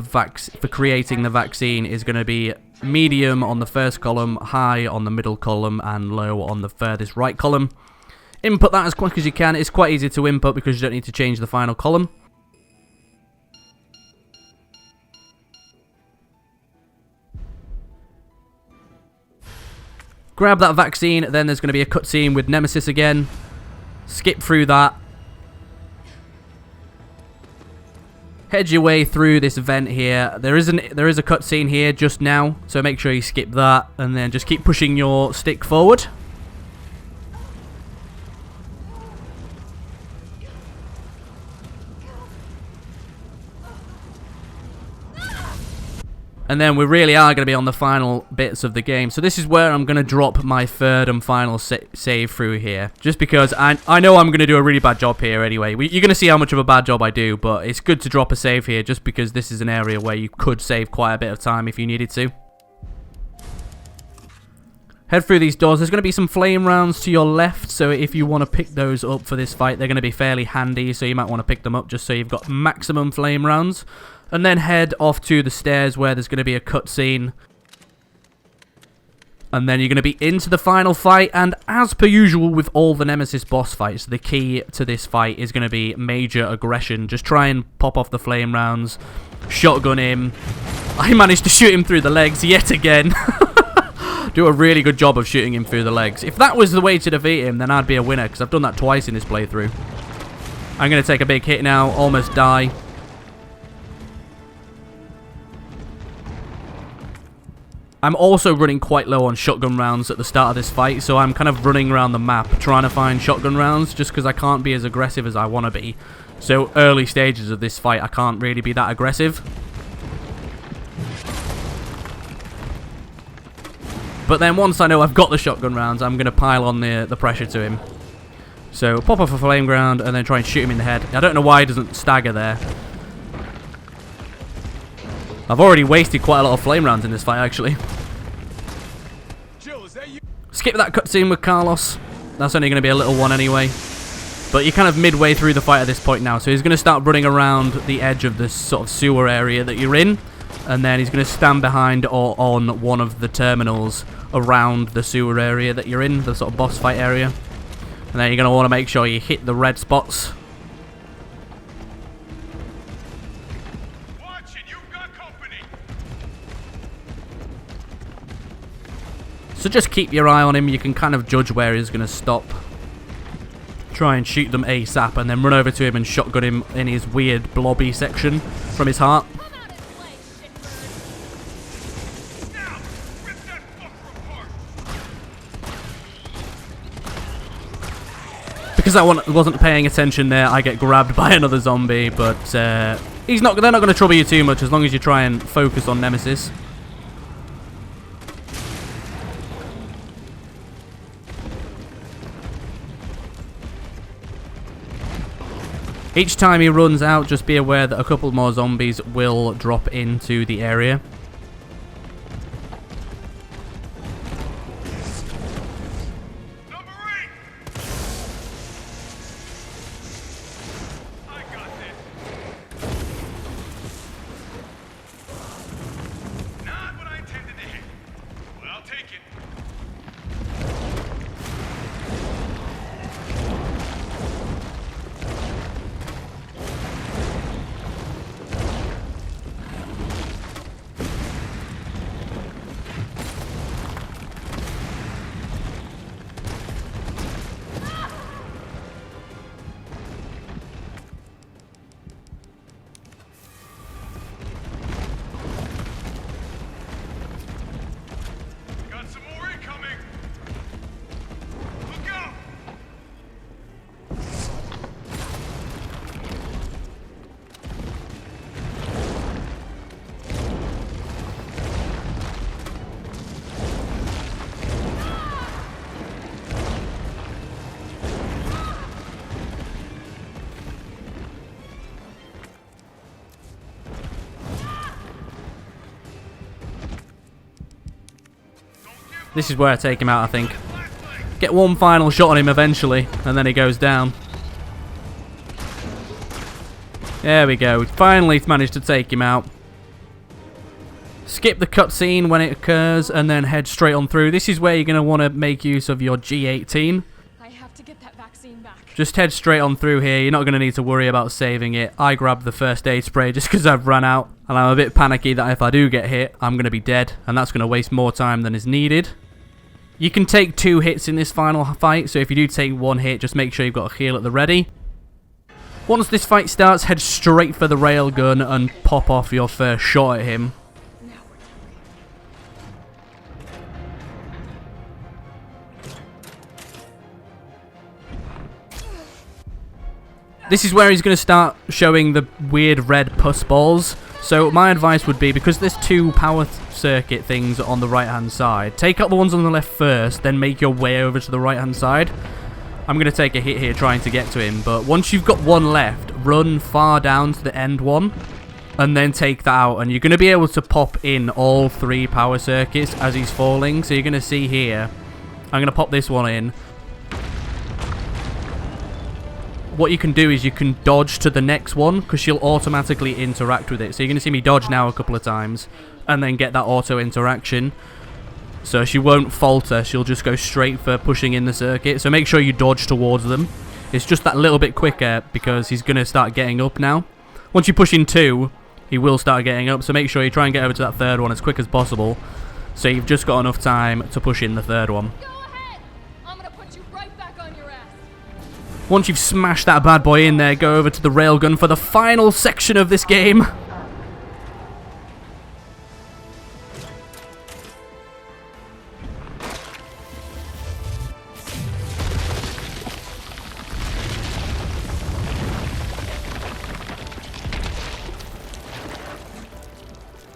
creating the vaccine is going to be medium on the first column, high on the middle column, and low on the furthest right column. Input that as quick as you can. It's quite easy to input because you don't need to change the final column. Grab that vaccine, then there's going to be a cutscene with Nemesis again. Skip through that. Head your way through this vent here. There is a cutscene here just now, so make sure you skip that, and then just keep pushing your stick forward. And then we really are going to be on the final bits of the game. So this is where I'm going to drop my third and final save through here. Just because I know I'm going to do a really bad job here anyway. You're going to see how much of a bad job I do. But it's good to drop a save here just because this is an area where you could save quite a bit of time if you needed to. Head through these doors. There's going to be some flame rounds to your left. So if you want to pick those up for this fight, they're going to be fairly handy. So you might want to pick them up just so you've got maximum flame rounds. And then head off to the stairs where there's going to be a cutscene. And then you're going to be into the final fight. And as per usual with all the Nemesis boss fights, the key to this fight is going to be major aggression. Just try and pop off the flame rounds. Shotgun him. I managed to shoot him through the legs yet again. Do a really good job of shooting him through the legs. If that was the way to defeat him, then I'd be a winner. Because I've done that twice in this playthrough. I'm going to take a big hit now. Almost die. I'm also running quite low on shotgun rounds at the start of this fight, so I'm kind of running around the map trying to find shotgun rounds just because I can't be as aggressive as I want to be. So early stages of this fight, I can't really be that aggressive. But then once I know I've got the shotgun rounds, I'm going to pile on the pressure to him. So pop off a flame ground and then try and shoot him in the head. I don't know why he doesn't stagger there. I've already wasted quite a lot of flame rounds in this fight, actually. Jill, is that you? Skip that cutscene with Carlos. That's only going to be a little one anyway. But you're kind of midway through the fight at this point now. So he's going to start running around the edge of this sort of sewer area that you're in. And then he's going to stand behind or on one of the terminals around the sewer area that you're in. The sort of boss fight area. And then you're going to want to make sure you hit the red spots. So just keep your eye on him. You can kind of judge where he's going to stop. Try and shoot them ASAP and then run over to him and shotgun him in his weird blobby section from his heart. Because I wasn't paying attention there, I get grabbed by another zombie, but they're not going to trouble you too much as long as you try and focus on Nemesis. Each time he runs out, just be aware that a couple more zombies will drop into the area. This is where I take him out, I think. Get one final shot on him eventually, and then he goes down. There we go. Finally managed to take him out. Skip the cutscene when it occurs, and then head straight on through. This is where you're going to want to make use of your G18. I have to get that vaccine back. Just head straight on through here. You're not going to need to worry about saving it. I grabbed the first aid spray just because I've run out, and I'm a bit panicky that if I do get hit, I'm going to be dead, and that's going to waste more time than is needed. You can take 2 hits in this final fight, so if you do take 1 hit, just make sure you've got a heal at the ready. Once this fight starts, head straight for the railgun and pop off your first shot at him. This is where he's going to start showing the weird red pus balls. So my advice would be, because there's 2 power circuit things on the right hand side, take out the ones on the left first, then make your way over to the right hand side. I'm going to take a hit here trying to get to him, but once you've got 1 left, run far down to the end one, and then take that out, and you're going to be able to pop in all 3 power circuits as he's falling. So you're going to see here, I'm going to pop this one in. What you can do is you can dodge to the next one, because she'll automatically interact with it. So you're going to see me dodge now a couple of times, and then get that auto interaction. So she won't falter, she'll just go straight for pushing in the circuit. So make sure you dodge towards them. It's just that little bit quicker, because he's going to start getting up now. Once you push in 2, he will start getting up, so make sure you try and get over to that 3rd one as quick as possible. So you've just got enough time to push in the 3rd one. Once you've smashed that bad boy in there, go over to the railgun for the final section of this game.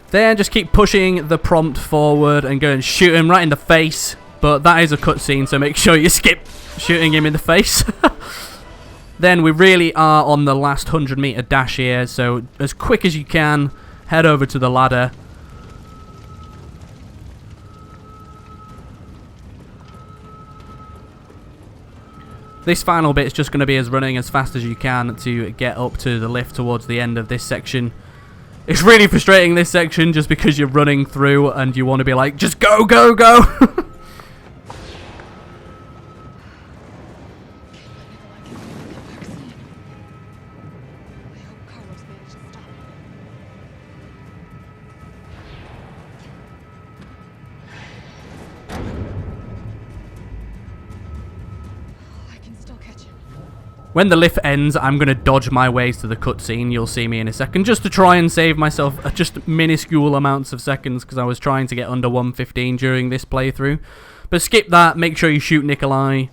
Then just keep pushing the prompt forward and go and shoot him right in the face. But that is a cutscene, so make sure you skip shooting him in the face. Then we really are on the last 100-meter dash here, so as quick as you can, head over to the ladder. This final bit is just going to be as running as fast as you can to get up to the lift towards the end of this section. It's really frustrating, this section, just because you're running through and you want to be like, just go, go, go! When the lift ends, I'm going to dodge my way to the cutscene. You'll see me in a second, just to try and save myself just minuscule amounts of seconds, because I was trying to get under 1:15 during this playthrough. But skip that, make sure you shoot Nikolai,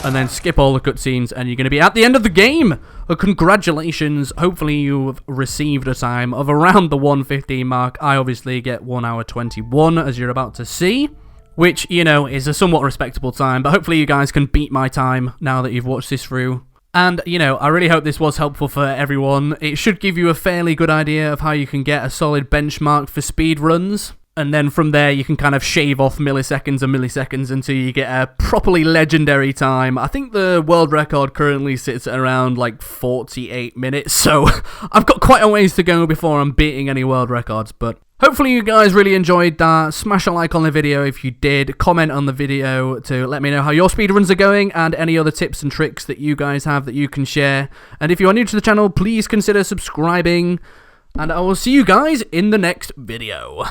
and then skip all the cutscenes, and you're going to be at the end of the game! Congratulations, hopefully you've received a time of around the 1:15 mark. I obviously get 1 hour 21, as you're about to see. Which, you know, is a somewhat respectable time, but hopefully you guys can beat my time now that you've watched this through. And, you know, I really hope this was helpful for everyone. It should give you a fairly good idea of how you can get a solid benchmark for speedruns. And then from there, you can kind of shave off milliseconds and milliseconds until you get a properly legendary time. I think the world record currently sits at around, like, 48 minutes. So I've got quite a ways to go before I'm beating any world records. But hopefully you guys really enjoyed that. Smash a like on the video if you did. Comment on the video to let me know how your speedruns are going and any other tips and tricks that you guys have that you can share. And if you are new to the channel, please consider subscribing. And I will see you guys in the next video.